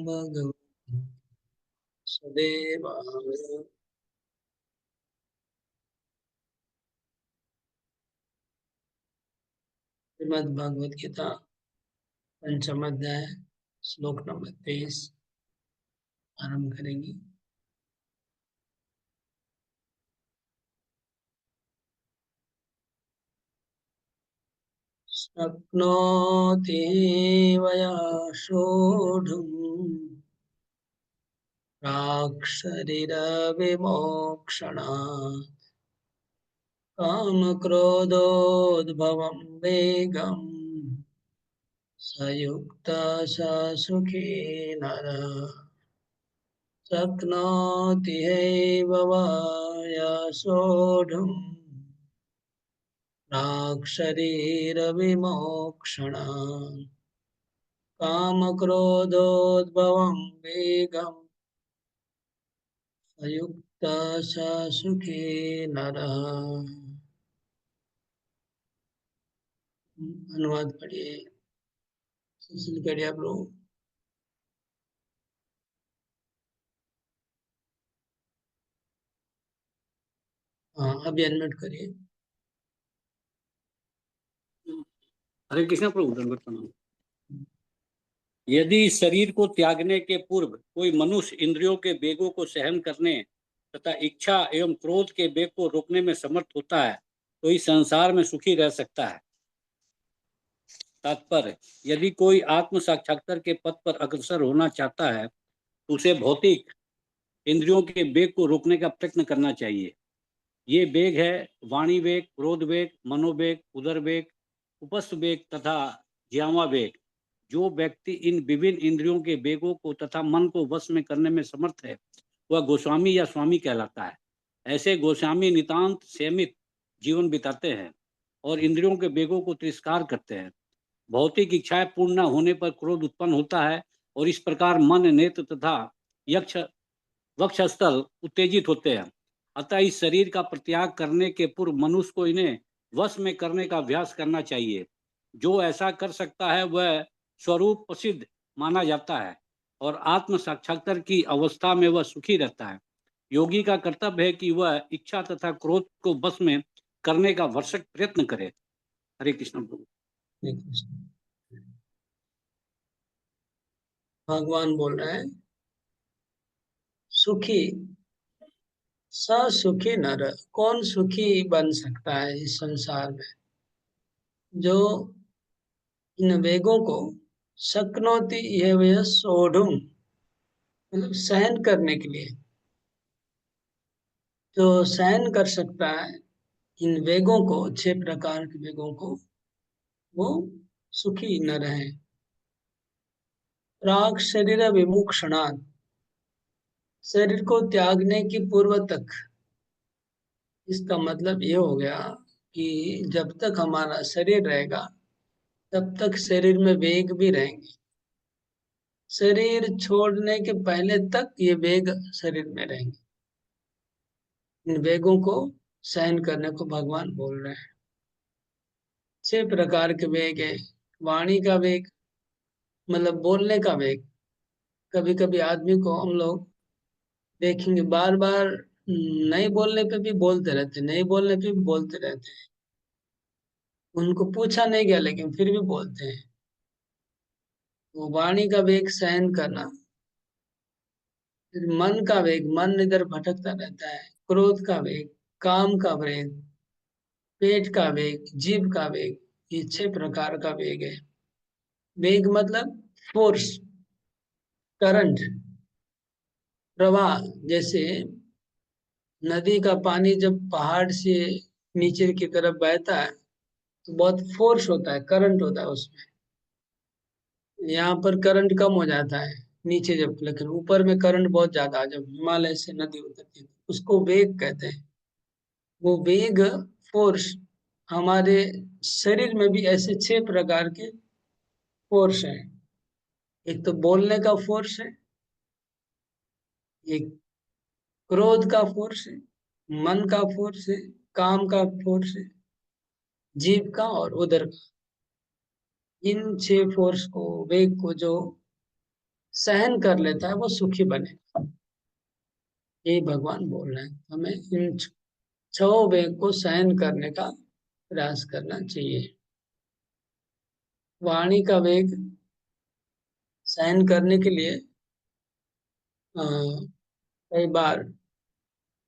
भगवते वासुदेवाय। श्रीमद् भगवद गीता पंचम अध्याय श्लोक नंबर 23 आरंभ करेंगे। शक्नोति वया सोढुम् प्राक्शरीरविमोक्षणात् कामक्रोधोद्भवं वेगम् स युक्तः स सुखी नरः। शक्नोति हैव वाया सोढुम् प्राक्शरीरविमोक्षणात् कामक्रोधोद्भवं वेगम् अयुक्तः स सुखी नरः। अनुवाद पढ़िए सुशील करिए आप लोग। हाँ अभी अनम्यूट करिए। हरे कृष्ण प्रभु, दंडवत प्रणाम। यदि शरीर को त्यागने के पूर्व कोई मनुष्य इंद्रियों के वेगों को सहन करने तथा इच्छा एवं क्रोध के वेग को रोकने में समर्थ होता है तो इस संसार में सुखी रह सकता है। तात्पर्य, यदि कोई आत्म साक्षात्कार के पथ पर अग्रसर होना चाहता है तो उसे भौतिक इंद्रियों के वेग को रोकने का प्रयत्न करना चाहिए। ये वेग है वाणी वेग, क्रोध वेग, मनोवेग, उदर वेग, उपस्थ वेग तथा ज्यावा वेग। जो व्यक्ति इन विभिन्न इंद्रियों के वेगों को तथा मन को वश में करने में समर्थ है वह गोस्वामी या स्वामी कहलाता है। ऐसे गोस्वामी नितांत संयमित जीवन बिताते हैं और इंद्रियों के वेगों को तिरस्कार करते हैं। भौतिक इच्छाएं पूर्ण न होने पर क्रोध उत्पन्न होता है और इस प्रकार मन, नेत्र तथा यक्ष वक्षस्थल उत्तेजित होते हैं। अतः इस शरीर का परित्याग करने के पूर्व मनुष्य को इन्हें वश में करने का अभ्यास करना चाहिए। जो ऐसा कर सकता है वह स्वरूप प्रसिद्ध माना जाता है और आत्म साक्षात्कार की अवस्था में वह सुखी रहता है। योगी का कर्तव्य है कि वह इच्छा तथा क्रोध को वश में करने का भरसक प्रयत्न करे। हरे कृष्ण प्रभु। भगवान बोल रहे हैं सुखी स सुखी नर। कौन सुखी बन सकता है इस संसार में? जो इन वेगों को शक्नोति ये वे सोढ़ुम मतलब सहन करने के लिए, जो सहन कर सकता है इन वेगों को, 6 प्रकार के वेगों को, वो सुखी न रहे। प्राक शरीर विमुक्षणात्, शरीर को त्यागने की पूर्व तक। इसका मतलब ये हो गया कि जब तक हमारा शरीर रहेगा तब तक शरीर में वेग भी रहेंगे। शरीर छोड़ने के पहले तक ये वेग शरीर में रहेंगे। इन वेगों को सहन करने को भगवान बोल रहे हैं। 6 प्रकार के वेग है। वाणी का वेग मतलब बोलने का वेग। कभी कभी आदमी को हम लोग देखेंगे बार बार नहीं बोलने पे भी बोलते रहते, नहीं बोलने पे भी बोलते रहते हैं। उनको पूछा नहीं गया लेकिन फिर भी बोलते हैं। वो वाणी का वेग सहन करना। फिर मन का वेग, मन इधर भटकता रहता है। क्रोध का वेग, काम का वेग, पेट का वेग, जीभ का वेग, ये 6 प्रकार का वेग है। वेग मतलब फोर्स, करंट, प्रवाह। जैसे नदी का पानी जब पहाड़ से नीचे की तरफ बहता है तो बहुत फोर्स होता है, करंट होता है उसमें। यहाँ पर करंट कम हो जाता है नीचे जब, लेकिन ऊपर में करंट बहुत ज्यादा, जब हिमालय से नदी उतरती है उसको वेग कहते हैं। वो वेग, फोर्स, हमारे शरीर में भी ऐसे 6 प्रकार के फोर्स हैं। एक तो बोलने का फोर्स है, एक क्रोध का फोर्स है, मन का फोर्स है, काम का फोर्स है, जीव का और उदर का। इन 6 फोर्स को, वेग को जो सहन कर लेता है वो सुखी बनेगा। यही भगवान बोल रहे हैं, हमें इन छह वेग को सहन करने का प्रयास करना चाहिए। वाणी का वेग सहन करने के लिए अ, कई बार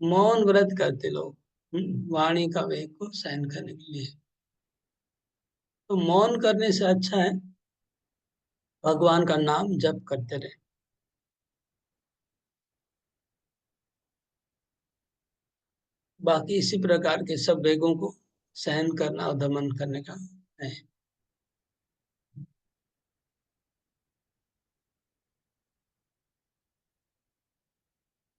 मौन व्रत करते लोग, वाणी का वेग को सहन करने के लिए। तो मौन करने से अच्छा है भगवान का नाम जप करते रहे। बाकी इसी प्रकार के सब वेगों को सहन करना और दमन करने का है।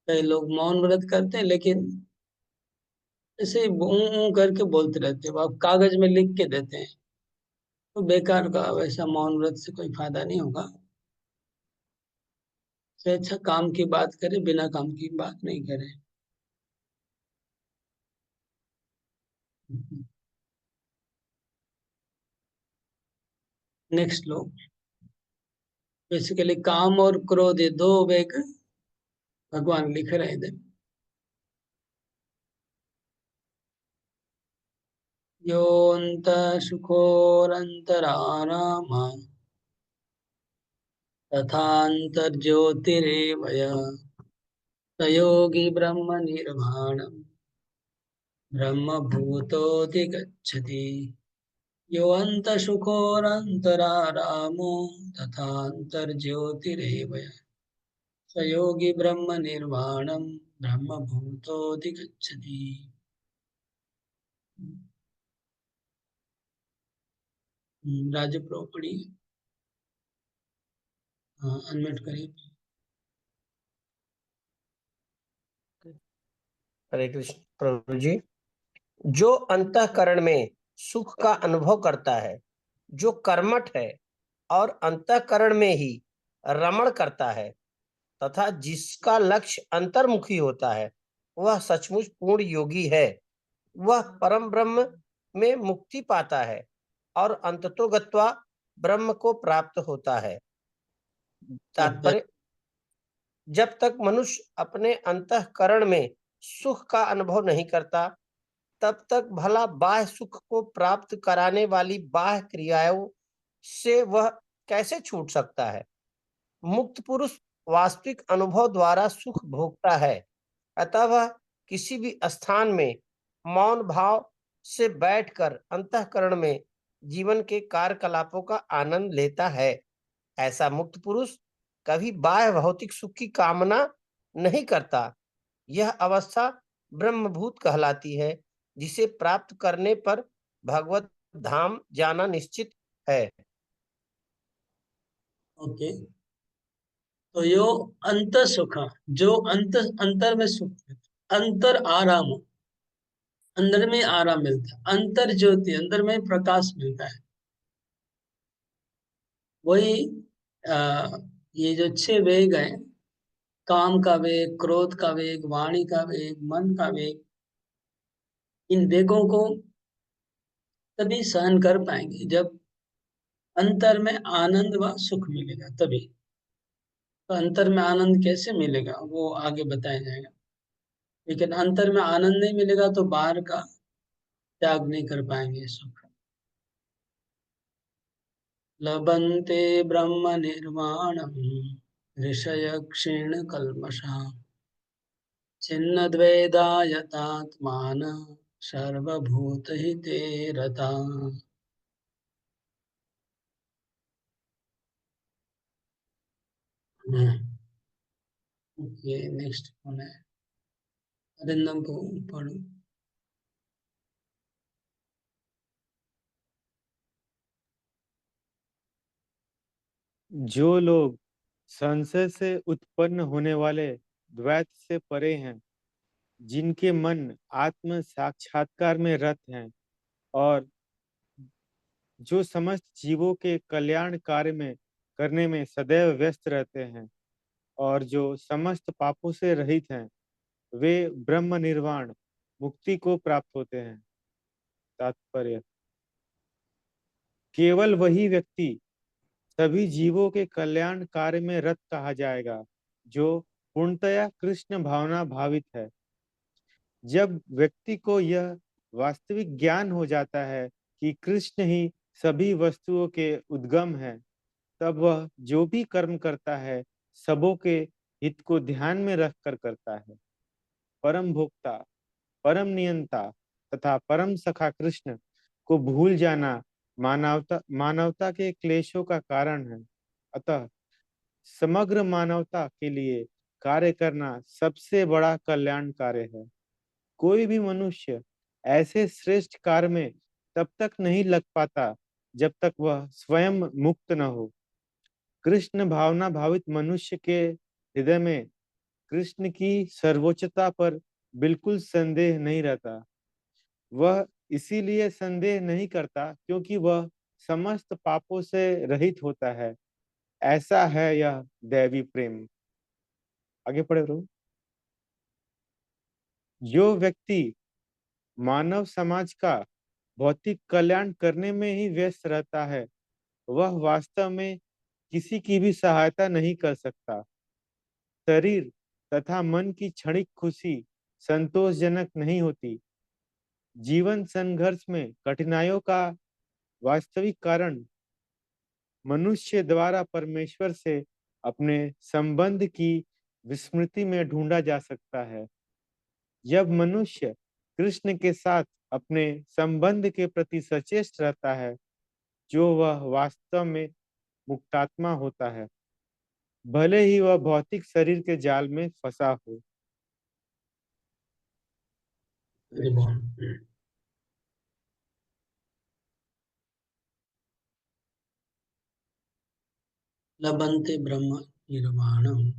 कई लोग मौन व्रत करते हैं, लेकिन ऐसे ही ऊं करके बोलते रहते हैं, वो आप कागज में लिख के देते हैं, तो बेकार का वैसा मौन व्रत से कोई फायदा नहीं होगा। इससे अच्छा काम की बात करें, बिना काम की बात नहीं करें। नेक्स्ट लो। बेसिकली काम और क्रोध ये दो वेग भगवान लिख रहे थे। योऽन्त सुखोरन्तराराम तथान्तर्ज्योतिरेव यः स योगी ब्रह्म निर्वाणम् ब्रह्मभूतोऽधिगच्छति। योऽन्तः सुखोऽनन्तरारामो तथान्तर्ज्योतिरेव यः स योगी ब्रह्म निर्वाणम् ब्रह्मभूतोऽधिगच्छति। राजू प्रोपड़ी अनम्यूट करिए। हरे कृष्ण प्रभु जी। जो अंतःकरण में सुख का अनुभव करता है, जो कर्मठ है और अंतःकरण में ही रमण करता है, तथा जिसका लक्ष्य अंतर्मुखी होता है, वह सचमुच पूर्ण योगी है। वह परम ब्रह्म में मुक्ति पाता है और अंततो गत्वा ब्रह्म को प्राप्त होता है। तात्पर्य, जब तक मनुष्य अपने अंतःकरण में सुख का अनुभव नहीं करता, तब तक भला बाह्य सुख को प्राप्त कराने वाली बाह्य क्रियाओं से वह कैसे छूट सकता है। मुक्त पुरुष वास्तविक अनुभव द्वारा सुख भोगता है, अतः वह किसी भी स्थान में मौन भाव से बैठकर अंतःकरण में जीवन के कार्यकलापों का आनंद लेता है। ऐसा मुक्त पुरुष कभी बाह्य भौतिक सुख की कामना नहीं करता। यह अवस्था ब्रह्मभूत कहलाती है, जिसे प्राप्त करने पर भगवत धाम जाना निश्चित है। ओके। तो यो अंत सुख, जो अंतर में सुख, अंतर आराम, अंदर में आराम मिलता है, अंतर ज्योति, अंदर में प्रकाश मिलता है। वही आ, ये जो छह वेग हैं, काम का वेग, क्रोध का वेग, वाणी का वेग, मन का वेग, इन वेगों को तभी सहन कर पाएंगे जब अंतर में आनंद व सुख मिलेगा, तभी। तो अंतर में आनंद कैसे मिलेगा वो आगे बताया जाएगा। लेकिन अंतर में आनंद नहीं मिलेगा तो बाहर का त्याग नहीं कर पाएंगे सुख। लभन्ते ब्रह्म निर्वाणम् ऋषय क्षीण कल्मषा छिन्नद्वैधायतात्मान सर्वभूत हिते रता। ओके, नेक्स्ट कौन है? अरिंदम को पढ़ो। जो लोग संशय से उत्पन्न होने वाले द्वैत से परे हैं, जिनके मन आत्म साक्षात्कार में रत हैं और जो समस्त जीवों के कल्याण कार्य में करने में सदैव व्यस्त रहते हैं और जो समस्त पापों से रहित हैं, वे ब्रह्म निर्वाण मुक्ति को प्राप्त होते हैं। तात्पर्य, केवल वही व्यक्ति सभी जीवों के कल्याण कार्य में रत कहा जाएगा, जो पूर्णतया कृष्ण भावना भावित है। जब व्यक्ति को यह वास्तविक ज्ञान हो जाता है कि कृष्ण ही सभी वस्तुओं के उद्गम है, तब वह जो भी कर्म करता है सबों के हित को ध्यान में रखकर करता है। परम भोक्ता, परम नियंता तथा परम सखा कृष्ण को भूल जाना मानवता के क्लेशों का कारण है। अतः समग्र मानवता के लिए कार्य करना सबसे बड़ा कल्याण कार्य है। कोई भी मनुष्य ऐसे श्रेष्ठ कार्य में तब तक नहीं लग पाता जब तक वह स्वयं मुक्त न हो। कृष्ण भावना भावित मनुष्य के हृदय में कृष्ण की सर्वोच्चता पर बिल्कुल संदेह नहीं रहता। वह इसीलिए संदेह नहीं करता क्योंकि वह समस्त पापों से रहित होता है। ऐसा है यह दैवी प्रेम। आगे पढ़े प्रभु। जो व्यक्ति मानव समाज का भौतिक कल्याण करने में ही व्यस्त रहता है, वह वास्तव में किसी की भी सहायता नहीं कर सकता। शरीर तथा मन की क्षणिक खुशी संतोषजनक नहीं होती। जीवन संघर्ष में कठिनाइयों का वास्तविक कारण मनुष्य द्वारा परमेश्वर से अपने संबंध की विस्मृति में ढूंढा जा सकता है। जब मनुष्य कृष्ण के साथ अपने संबंध के प्रति सचेत रहता है, जो वह वास्तव में मुक्तात्मा होता है, भले ही वह भौतिक शरीर के जाल में फंसा हो। लभन्ते ब्रह्म निर्वाणम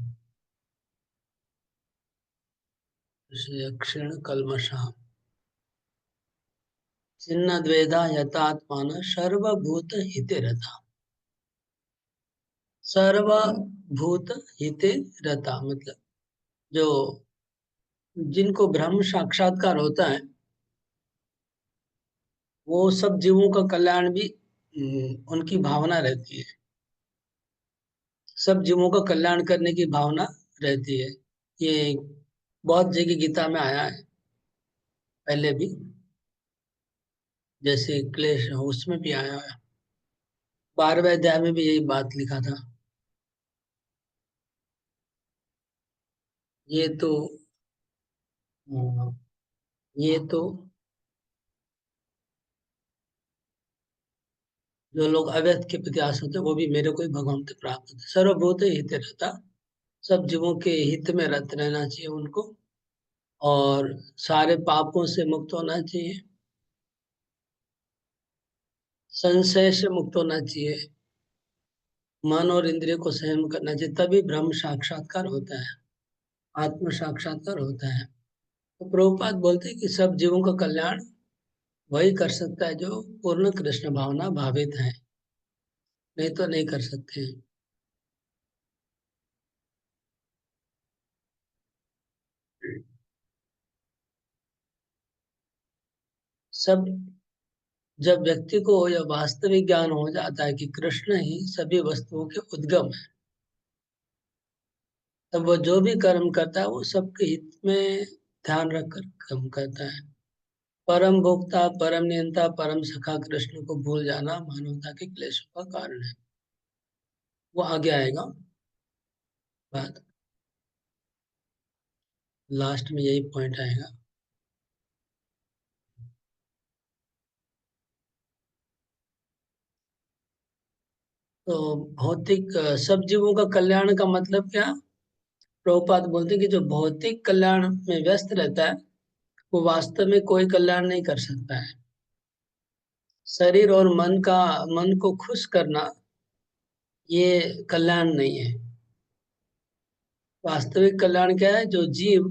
क्षीण कल्मषा छिन्न द्वेधा यतात्मान सर्वभूत हिते रता। सर्वभूत हिते रता मतलब जो जिनको ब्रह्म साक्षात्कार होता है वो सब जीवों का कल्याण भी उनकी भावना रहती है। सब जीवों का कल्याण करने की भावना रहती है। ये बहुत जगह गीता में आया है, पहले भी जैसे क्लेश उसमें भी आया है। 12वें अध्याय में भी यही बात लिखा था। ये तो ये तो जो लोग अव्यक्त के प्रति आसक्त होते हैं वो भी मेरे को ही भगवान से प्राप्त होते। सर्वभूत हित रहता, सब जीवों के हित में रत रहना चाहिए उनको, और सारे पापों से मुक्त होना चाहिए, संशय से मुक्त होना चाहिए, मन और इंद्रिय को संयम करना चाहिए, तभी ब्रह्म साक्षात्कार होता है, आत्म साक्षात्कार होता है। तो प्रभुपाद बोलते हैं कि सब जीवों का कल्याण वही कर सकता है जो पूर्ण कृष्ण भावना भावित है, नहीं तो नहीं कर सकते हैं। सब जब व्यक्ति को यह वास्तविक ज्ञान हो जाता है कि कृष्ण ही सभी वस्तुओं के उद्गम है, तब वो जो भी कर्म करता है वो सबके हित में ध्यान रखकर कर्म करता है। परम भोक्ता, परम नियंता, परम सखा कृष्ण को भूल जाना मानवता के क्लेशों का कारण है। वो आगे आएगा बात, लास्ट में यही पॉइंट आएगा। तो भौतिक सब जीवों का कल्याण का मतलब क्या? प्रभुपाद बोलते हैं कि जो भौतिक कल्याण में व्यस्त रहता है वो वास्तव में कोई कल्याण नहीं कर सकता है। शरीर और मन को खुश करना ये कल्याण नहीं है। वास्तविक कल्याण क्या है? जो जीव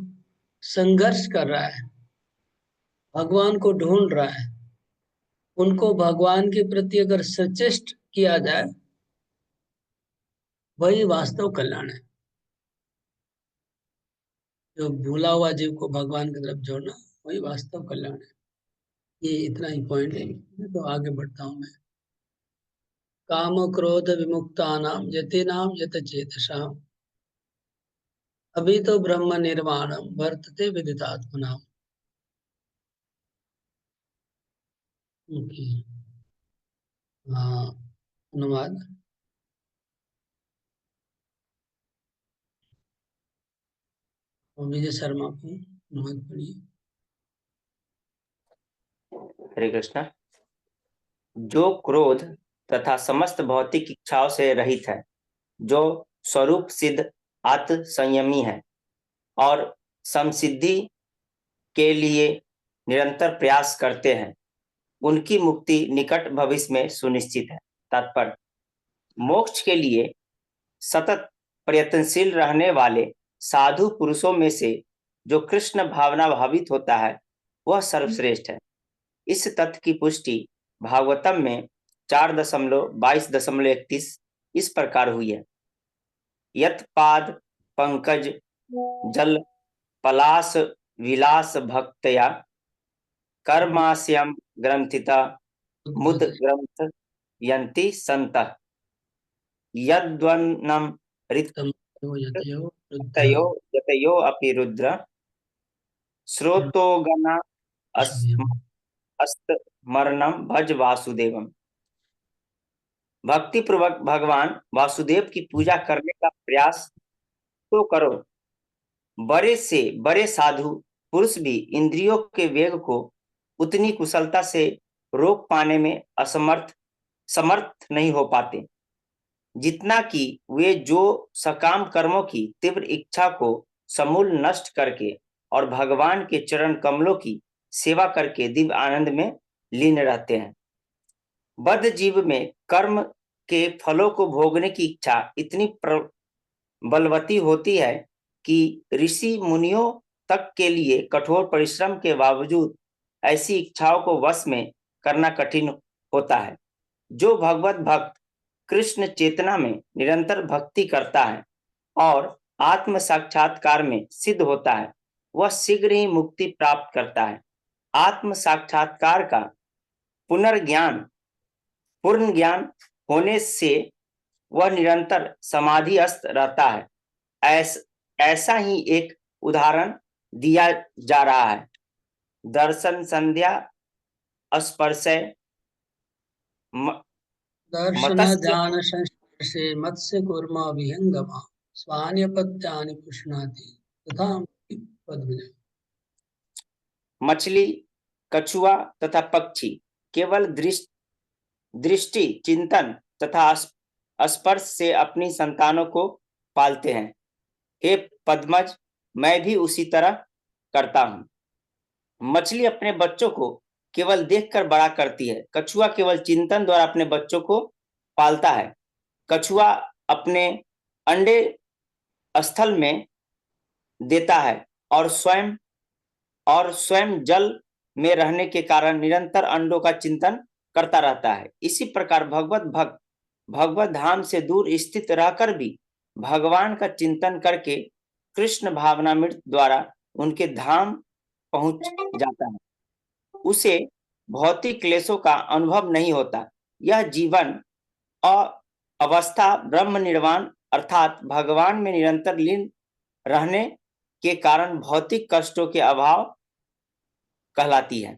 संघर्ष कर रहा है, भगवान को ढूंढ रहा है, उनको भगवान के प्रति अगर सचेष्ट किया जाए वही वास्तव कल्याण है। जो भूला हुआ जीव को भगवान की तरफ जोड़ना वही वास्तव कल्याण है। ये इतना ही पॉइंट है, तो आगे बढ़ता हूँ मैं। काम क्रोध विमुक्तानां यतीनां यतचेतसाम् अभी तो ब्रह्म निर्वाणम वर्तते विदितात्मनाम। ओके। हाँ, अनुवाद। विजय शर्मा को अनुवाद पढ़िए। हरे कृष्णा। जो क्रोध तथा समस्त भौतिक इच्छाओं से रहित है, जो स्वरूप सिद्ध आत्म संयमी है और समसिद्धि के लिए निरंतर प्रयास करते हैं, उनकी मुक्ति निकट भविष्य में सुनिश्चित है। तात्पर्य, मोक्ष के लिए सतत प्रयत्नशील रहने वाले साधु पुरुषों में से जो कृष्ण भावना भावित होता है, वह सर्वश्रेष्ठ है। इस तथ्य की पुष्टि भागवतम में 4.22.31 इस प्रकार हुई है। यत पाद पंकज जल पलास विलास भक्तया कर्मास्यम ग्रंथिता मुद ग्रंथ यंति संतः यद्वन्नम ऋतयो यतयो अपि रुद्र श्रोतोगना अस्त मरणम भज वासुदेवम। भक्ति पूर्वक भगवान वासुदेव की पूजा करने का प्रयास तो करो। बड़े से बड़े साधु पुरुष भी इंद्रियों के वेग को उतनी कुशलता से रोक पाने में समर्थ नहीं हो पाते, जितना कि वे जो सकाम कर्मों की तीव्र इच्छा को समूल नष्ट करके और भगवान के चरण कमलों की सेवा करके दिव्य आनंद में लीन रहते हैं। बद्ध जीव में कर्म के फलों को भोगने की इच्छा इतनी बलवती होती है कि ऋषि मुनियों तक के लिए कठोर परिश्रम के बावजूद ऐसी इच्छाओं को वश में करना कठिन होता है। जो भगवत भक्त कृष्ण चेतना में निरंतर भक्ति करता है और आत्म साक्षात्कार में सिद्ध होता है, वह शीघ्र ही मुक्ति प्राप्त करता है। आत्म साक्षात्कार का पूर्ण ज्ञान होने से वह निरंतर समाधिस्थ रहता है। ऐसा ही एक उदाहरण दिया जा रहा है। दर्शन संध्या स्पर्शे दर्शन ध्यान संस्पर्शे मत्स्य कूर्मा विहंगमा स्वान्यपत्यानि पुष्णाति तथा पद्मजा। मछली, कछुआ तथा पक्षी केवल दृष्टि, चिंतन तथा स्पर्श से अपनी संतानों को पालते हैं। हे पद्मज, मैं भी उसी तरह करता हूं। मछली अपने बच्चों को केवल देखकर बड़ा करती है। कछुआ केवल चिंतन द्वारा अपने बच्चों को पालता है। कछुआ अपने अंडे स्थल में देता है और स्वयं जल में रहने के कारण निरंतर अंडों का चिंतन करता रहता है। इसी प्रकार भगवत भक्त भगवत धाम से दूर स्थित रहकर भी भगवान का चिंतन करके कृष्ण भावनामृत द्वारा उनके धाम पहुंच जाता है। उसे भौतिक क्लेशों का अनुभव नहीं होता। यह जीवन अवस्था ब्रह्म निर्वाण अर्थात भगवान में निरंतर लीन रहने के कारण भौतिक कष्टों के अभाव कहलाती है।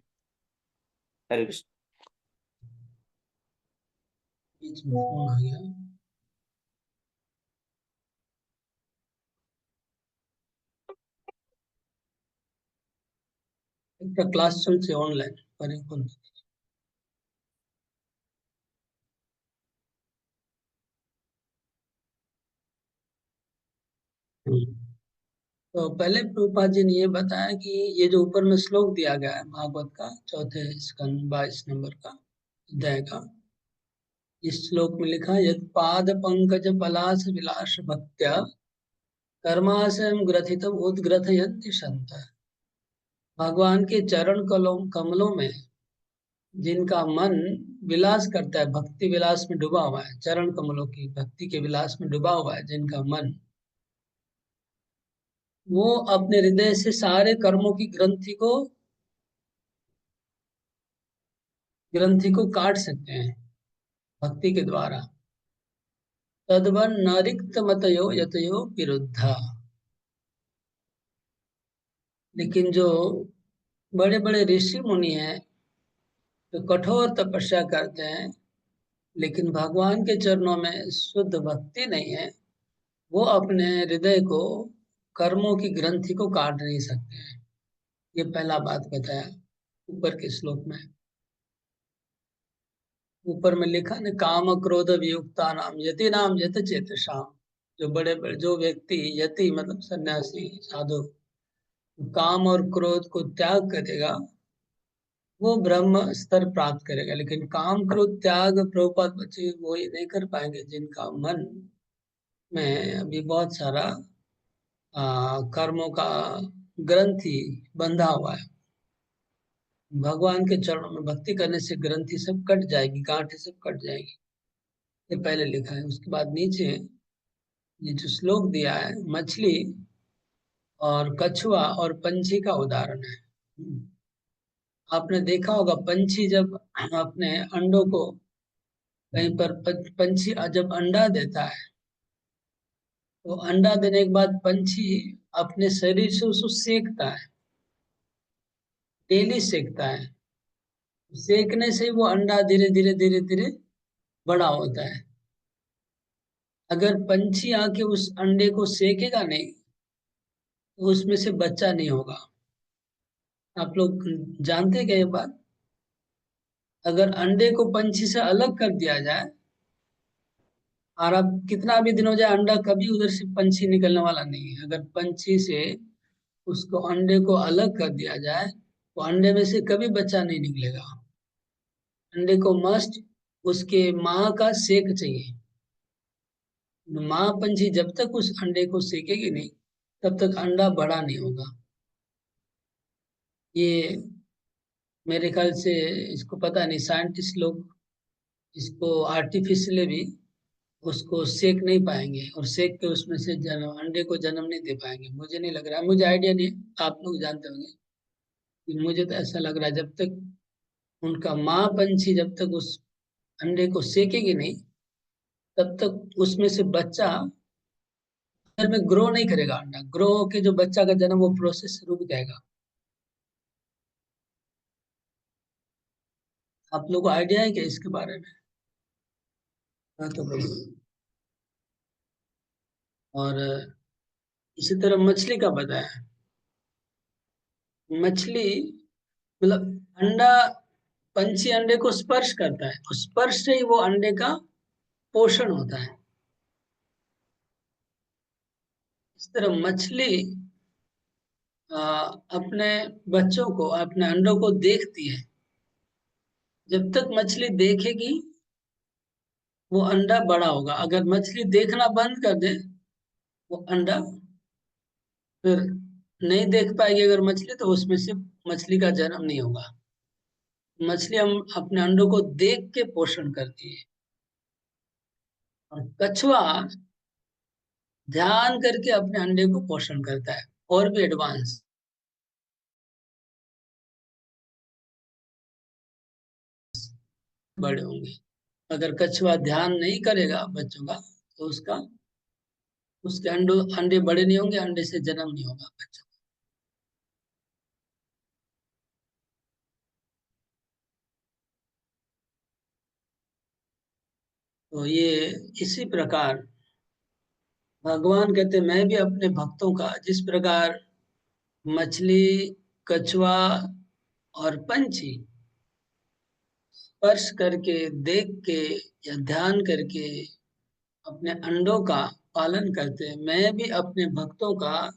हरे कृष्ण। बीच में फोन आ गया। একটা ক্লাস চলছে অনলাইন, পরে ফোন। तो पहले प्रभुपाद जी ने ये बताया कि ये जो ऊपर में श्लोक दिया गया है भागवत का 4 स्कंद 22 नंबर का अध्याय का, इस श्लोक में लिखा यद पाद पंकज पलाश विलास भक्त्या कर्माशयम ग्रथितम उद्ग्रथयन्ति संतः। भगवान के चरण कमलों में जिनका मन विलास करता है, भक्ति विलास में डूबा हुआ है, चरण कमलों की भक्ति के विलास में डूबा हुआ है जिनका मन, वो अपने हृदय से सारे कर्मों की ग्रंथि को काट सकते हैं। भक्ति के द्वारा। तद्वन नरिक्त मतयो यतयो विरुद्धा। लेकिन जो बड़े बड़े ऋषि मुनि हैं जो कठोर तपस्या करते हैं लेकिन भगवान के चरणों में शुद्ध भक्ति नहीं है, वो अपने हृदय को, कर्मों की ग्रंथि को काट नहीं सकते हैं। ये पहला बात बताया ऊपर के श्लोक में। ऊपर में लिखा न, काम क्रोध वियुक्ता नाम यति नाम यत चेतसाम। जो बड़े बड़े जो व्यक्ति, यति मतलब सन्यासी साधु, काम और क्रोध को त्याग करेगा वो ब्रह्म स्तर प्राप्त करेगा। लेकिन काम क्रोध त्याग प्रभुपाद बच्चे वो ही नहीं कर पाएंगे जिनका मन में अभी बहुत सारा कर्मों का ग्रंथि बंधा हुआ है। भगवान के चरणों में भक्ति करने से ग्रंथि सब कट जाएगी, गांठें सब कट जाएगी। ये पहले लिखा है। उसके बाद नीचे ये जो श्लोक दिया है, मछली और कछुआ और पंछी का उदाहरण है। आपने देखा होगा पंछी जब अपने अंडों को कहीं पर, पंछी जब अंडा देता है तो अंडा देने के बाद पंछी अपने शरीर से उसको सेकता है, डेली सेकता है। सेकने से वो अंडा धीरे धीरे धीरे धीरे बड़ा होता है। अगर पंछी आके उस अंडे को सेकेगा नहीं तो उसमें से बच्चा नहीं होगा। आप लोग जानते क्या ये बात? अगर अंडे को पंछी से अलग कर दिया जाए और अब कितना भी दिन हो जाए, अंडा कभी उधर से पंछी निकलने वाला नहीं है। अगर पंछी से उसको अंडे को अलग कर दिया जाए तो अंडे में से कभी बच्चा नहीं निकलेगा। अंडे को मस्ट उसके माँ का सेक चाहिए। माँ पंछी जब तक उस अंडे को सेकेगी नहीं तब तक अंडा बड़ा नहीं होगा। ये मेरे ख्याल से इसको पता नहीं, साइंटिस्ट लोग इसको आर्टिफिशियली भी उसको सेक नहीं पाएंगे और सेक के उसमें से जन्म, अंडे को जन्म नहीं दे पाएंगे। मुझे नहीं लग रहा है, मुझे आइडिया नहीं, आप लोग जानते होंगे। मुझे तो ऐसा लग रहा है जब तक उनका माँ पंछी जब तक उस अंडे को सेकेगी नहीं तब तक उसमें से बच्चा अंदर में ग्रो नहीं करेगा। अंडा ग्रो होके जो बच्चा का जन्म, वो प्रोसेस रुक जाएगा। आप लोग को आइडिया है क्या इसके बारे में? हाँ तो बोलो। और इसी तरह मछली का बताया। मछली मतलब अंडा, पंछी अंडे को स्पर्श करता है और स्पर्श से ही वो अंडे का पोषण होता है। इस तरह मछली अपने बच्चों को, अपने अंडों को देखती है। जब तक मछली देखेगी वो अंडा बड़ा होगा। अगर मछली देखना बंद कर दे वो अंडा फिर नहीं देख पाएगी। अगर मछली तो उसमें से मछली का जन्म नहीं होगा। मछली हम अपने अंडों को देख के पोषण करती है। और कछुआ ध्यान करके अपने अंडे को पोषण करता है, और भी एडवांस। बड़े होंगे। अगर कछुआ ध्यान नहीं करेगा बच्चों का तो उसके अंडे बड़े नहीं होंगे, अंडे से जन्म नहीं होगा बच्चों। तो ये इसी प्रकार भगवान कहते, मैं भी अपने भक्तों का जिस प्रकार मछली, कछुआ और पंछी स्पर्श करके, देख के या ध्यान करके अपने अंडों का पालन करते हैं, मैं भी अपने भक्तों का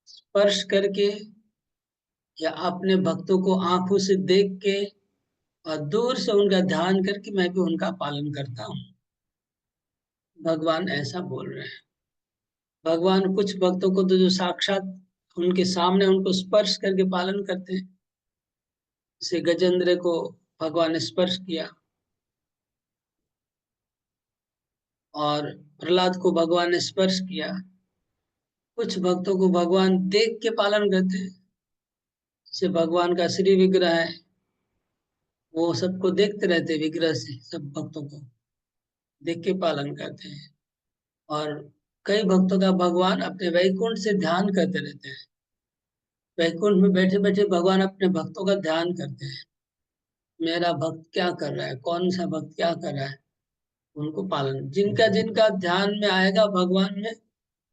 स्पर्श करके या अपने भक्तों को आंखों से देख के और दूर से उनका ध्यान करके मैं भी उनका पालन करता हूँ। भगवान ऐसा बोल रहे हैं। भगवान कुछ भक्तों को तो जो साक्षात उनके सामने उनको स्पर्श करके पालन करते हैं। जैसे गजेंद्र को भगवान ने स्पर्श किया और प्रहलाद को भगवान ने स्पर्श किया। कुछ भक्तों को भगवान देख के पालन करते हैं। जैसे भगवान का श्री विग्रह है, वो सबको देखते रहते विग्रह से, सब भक्तों को। देख के पालन करते हैं। और कई भक्तों का भगवान अपने वैकुंठ से ध्यान करते रहते हैं। वैकुंठ में बैठे बैठे भगवान अपने भक्तों का ध्यान करते हैं, मेरा भक्त क्या कर रहा है, कौन सा भक्त क्या कर रहा है, उनको पालन, जिनका जिनका ध्यान में आएगा भगवान में,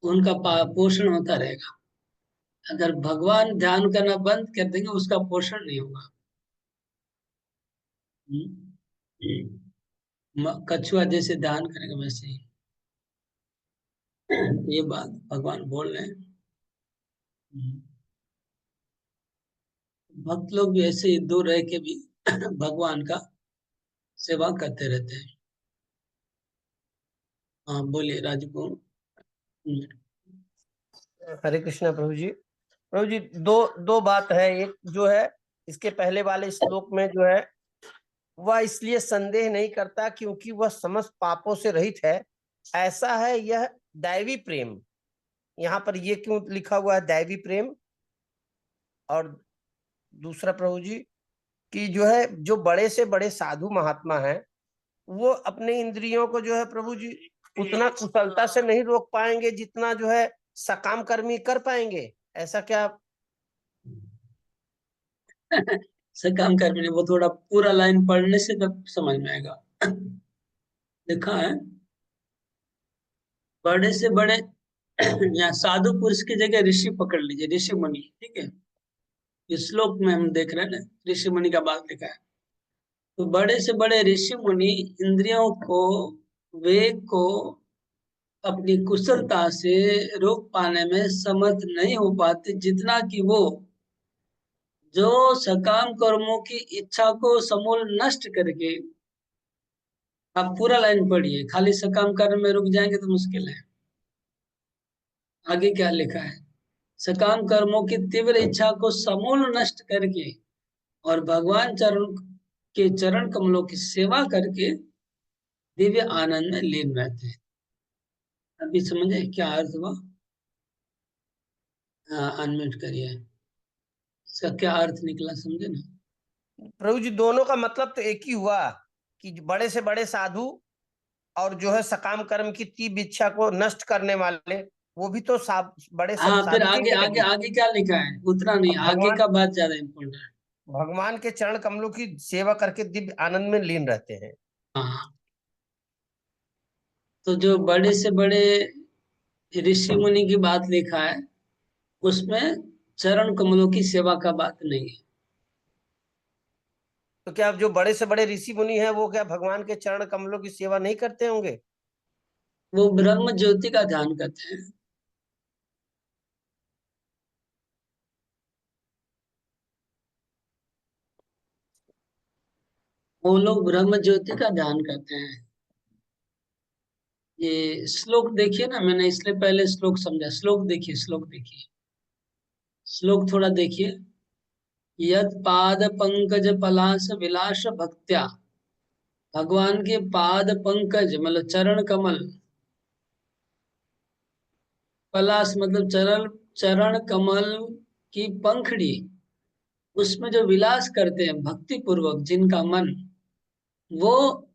उनका पोषण होता रहेगा। अगर भगवान ध्यान करना बंद कर देंगे, उसका पोषण नहीं होगा। कछुआ जैसे ध्यान करेंगे वैसे ही। ये बात भगवान बोल रहे हैं। भक्त लोग भी ऐसे ही दूर रह के भी भगवान का सेवा करते रहते हैं। हाँ बोलिए राजू को। हरे कृष्णा प्रभु जी। प्रभु जी, दो दो बात है। एक जो है इसके पहले वाले श्लोक में जो है, वह इसलिए संदेह नहीं करता क्योंकि वह समस्त पापों से रहित है, ऐसा है यह दैवी प्रेम। यहाँ पर ये क्यों लिखा हुआ है दैवी प्रेम? और दूसरा प्रभु जी कि जो है, जो बड़े से बड़े साधु महात्मा हैं, वो अपने इंद्रियों को जो है प्रभु जी उतना कुशलता से नहीं रोक पाएंगे जितना जो है सकाम कर्मी कर पाएंगे। ऐसा क्या? सकाम कर्म, वो थोड़ा पूरा लाइन पढ़ने से तब समझ में आएगा। लिखा है बड़े से बड़े यहाँ साधु पुरुष की जगह ऋषि पकड़ लीजिए, ऋषि मुनि, ठीक है। इस श्लोक में हम देख रहे हैं ना, ऋषि मुनि का बात लिखा है। तो बड़े से बड़े ऋषि मुनि इंद्रियों को, वेग को अपनी कुशलता से रोक पाने में समर्थ नहीं हो पाते, जितना कि वो जो सकाम कर्मों की इच्छा को समूल नष्ट करके, आप पूरा लाइन पढ़िए, खाली सकाम कर्म में रुक जाएंगे तो मुश्किल है। आगे क्या लिखा है, सकाम कर्मों की तीव्र इच्छा को समूल नष्ट करके और भगवान चरण कमलों की सेवा करके दिव्य आनंद में लीन रहते हैं। अभी समझे क्या अर्थ हुआ? हाँ अनम्यूट करिए। इसका क्या अर्थ निकला, समझे ना? प्रभु जी, दोनों का मतलब तो एक ही हुआ कि बड़े से बड़े साधु और जो है सकाम कर्म की तीव्र इच्छा को नष्ट करने वाले, वो भी तो बड़े हाँ फिर साधु के आगे ही आगे लगे। आगे क्या लिखा है, उतना नहीं, अब आगे भगवान का बात ज्यादा इम्पोर्टेंट है। भगवान के चरण कमलों की सेवा करके दिव्य आनंद में लीन रहते हैं। हाँ तो जो बड़े से बड़े ऋषि मुनि की बात लिखा है, उसमें चरण कमलों की सेवा का बात नहीं है। तो क्या जो बड़े से बड़े ऋषि मुनि हैं, वो क्या भगवान के चरण कमलों की सेवा नहीं करते होंगे? वो ब्रह्म ज्योति का ध्यान करते हैं। वो लोग ब्रह्म ज्योति का ध्यान करते हैं। ये श्लोक देखिए ना, मैंने इसलिए पहले श्लोक समझा। श्लोक देखिए, श्लोक देखिए, श्लोक थोड़ा देखिए। यद पाद पंकज पलाश विलास भक्त्या, भगवान के पाद पंकज मतलब चरण कमल, पलाश मतलब चरण, चरण कमल की पंखड़ी, उसमें जो विलास करते हैं भक्ति पूर्वक जिनका मन, वो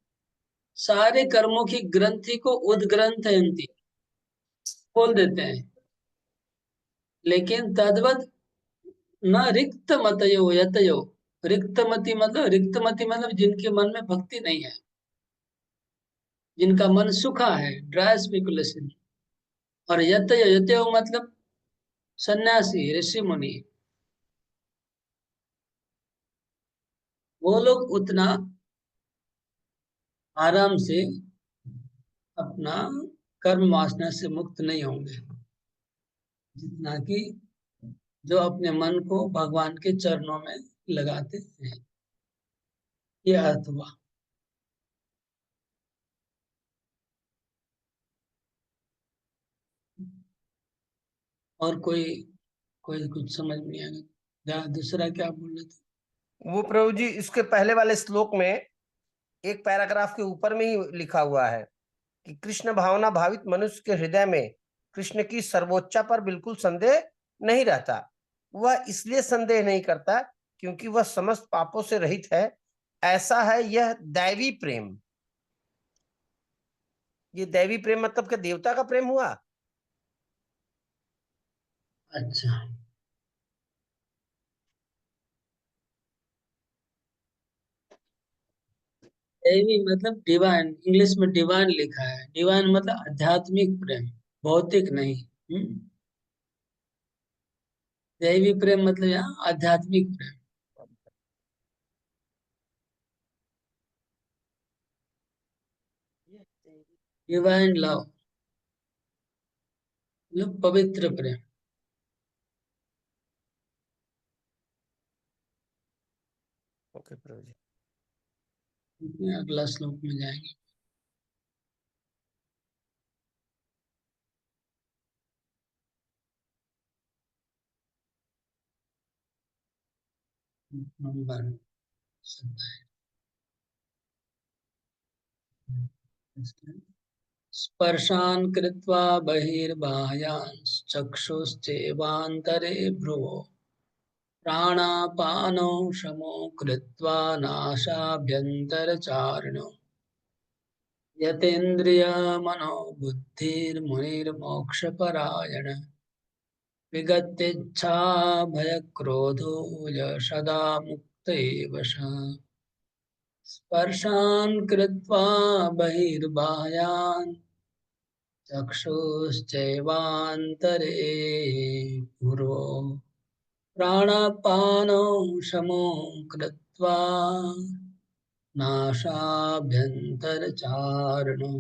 सारे कर्मों की ग्रंथि को उद्ग्रंथयन्ति, खोल देते हैं। लेकिन तद्वत न रिक्त मतयो यतयो, रिक्तमति मतलब जिनके मन में भक्ति नहीं है, जिनका मन सूखा है, ड्राई स्पेकुलेशन। और यतयो, यतयो मतलब सन्यासी, ऋषि मुनि, वो लोग उतना आराम से अपना कर्म वासना से मुक्त नहीं होंगे, जितना कि जो अपने मन को भगवान के चरणों में लगाते हैं। ये अर्थ हुआ। और कोई कोई कुछ समझ नहीं आया, दूसरा क्या बोल रहे थे? वो प्रभु जी इसके पहले वाले श्लोक में एक पैराग्राफ के ऊपर में ही लिखा हुआ है कि कृष्ण भावना भावित मनुष्य के हृदय में कृष्ण की सर्वोच्चा पर बिल्कुल संदेह नहीं रहता। वह इसलिए संदेह नहीं करता क्योंकि वह समस्त पापों से रहित है, ऐसा है यह दैवी प्रेम। ये दैवी प्रेम मतलब क्या देवता का प्रेम हुआ? अच्छा, दैवी मतलब डिवाइन, इंग्लिश में डिवाइन लिखा है। डिवाइन मतलब आध्यात्मिक प्रेम, भौतिक नहीं। दैवी प्रेम मतलब यहाँ आध्यात्मिक प्रेम। डिवाइन लव मतलब पवित्र प्रेम। ओके प्रभु जी। अगला श्लोक में जाएंगे। नंबर 27। स्पर्शान् कृत्वा बहिर्बाह्याञ्चक्षुश्चैवान्तरे भ्रुवो प्राणापानौ समो कृत्वा नासाभ्यन्तरचारिणौ यतेन्द्रियमनोबुद्धिर्मुनिर्मोक्षपरायण विगतेच्छा भयक्रोधो सदा मुक्त एव सः। स्पर्शान् कृत्वा बहिर्बाह्यान् चक्षुश्चैवान्तरे पुरो प्राणापानौ समो कृत्वा नासाभ्यन्तरचारिणौ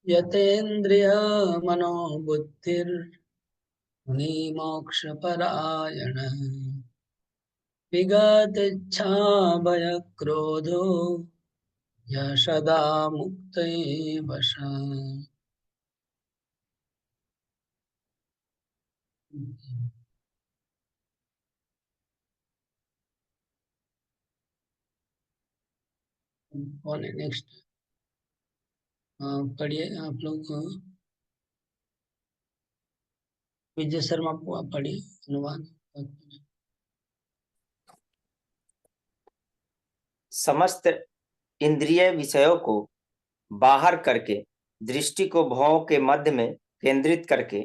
यतेन्द्रियमनोबुद्धिर्मुनिमोक्षपरायणः विगतेच्छाभयक्रोधो यः सदा मुक्त एव सः। कौन है नेक्स्ट? पढ़िए आप लोग। विजय शर्मा को आप पढ़िए अनुवाद। समस्त इंद्रिय विषयों को बाहर करके दृष्टि को भौं के मध्य में केंद्रित करके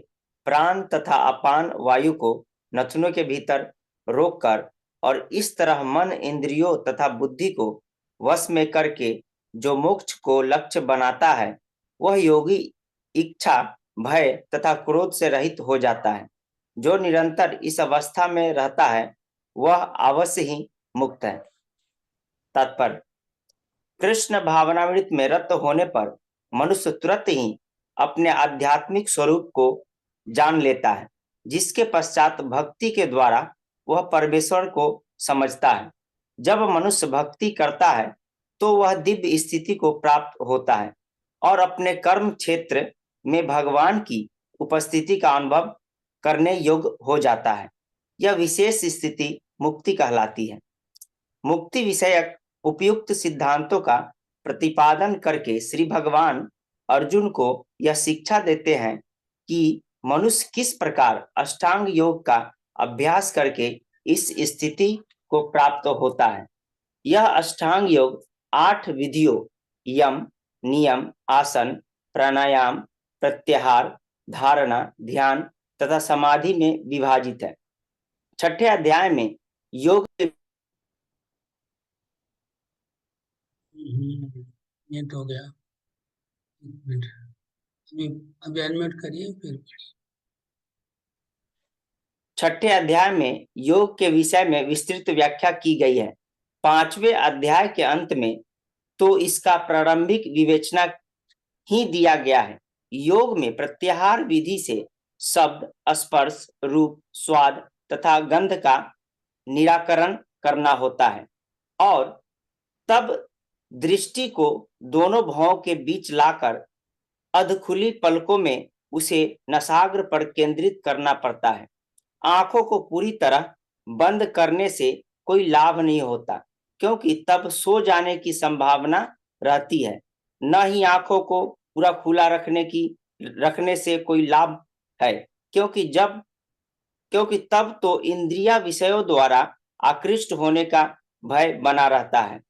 प्राण तथा अपान वायु को नथनों के भीतर रोककर और इस तरह मन इंद्रियों तथा बुद्धि को वश में करके जो मोक्ष को लक्ष्य बनाता है, वह योगी इच्छा, भय तथा क्रोध से रहित हो जाता है। जो निरंतर इस अवस्था में रहता है वह अवश्य ही मुक्त है। तात्पर्य: कृष्ण भावनामृत में रत होने पर मनुष्य तुरंत ही अपने आध्यात्मिक स्वरूप को जान लेता है, जिसके पश्चात भक्ति के द्वारा वह परमेश्वर को समझता है। जब मनुष्य भक्ति करता है तो वह दिव्य स्थिति को प्राप्त होता है और अपने कर्म क्षेत्र में भगवान की उपस्थिति का अनुभव करने योग्य हो जाता है। यह विशेष स्थिति मुक्ति कहलाती है। मुक्ति विषयक उपयुक्त सिद्धांतों का प्रतिपादन करके श्री भगवान अर्जुन को यह शिक्षा देते हैं कि मनुष्य किस प्रकार अष्टांग योग का अभ्यास करके इस स्थिति को प्राप्त होता है। यह अष्टांग योग 8 विधियों यम, नियम, आसन, प्राणायाम, प्रत्याहार, धारणा, ध्यान तथा समाधि में विभाजित है। 6ठे अध्याय में योग म्यूट हो गया, एक मिनट। अभी अनम्यूट करिए फिर पढ़िए। 6ठे अध्याय में योग के विषय में विस्तृत व्याख्या की गई है। 5वें अध्याय के अंत में तो इसका प्रारंभिक विवेचना ही दिया गया है। योग में प्रत्याहार विधि से शब्द, स्पर्श, रूप, स्वाद तथा गंध का निराकरण करना होता है और तब दृष्टि को दोनों भौं के बीच लाकर अधखुली पलकों में उसे नसाग्र पर केंद्रित करना पड़ता है। आंखों को पूरी तरह बंद करने से कोई लाभ नहीं होता, क्योंकि तब सो जाने की संभावना रहती है। न ही आंखों को पूरा खुला रखने से कोई लाभ है, क्योंकि तब तो इंद्रिया विषयों द्वारा आकृष्ट होने का भय बना रहता है।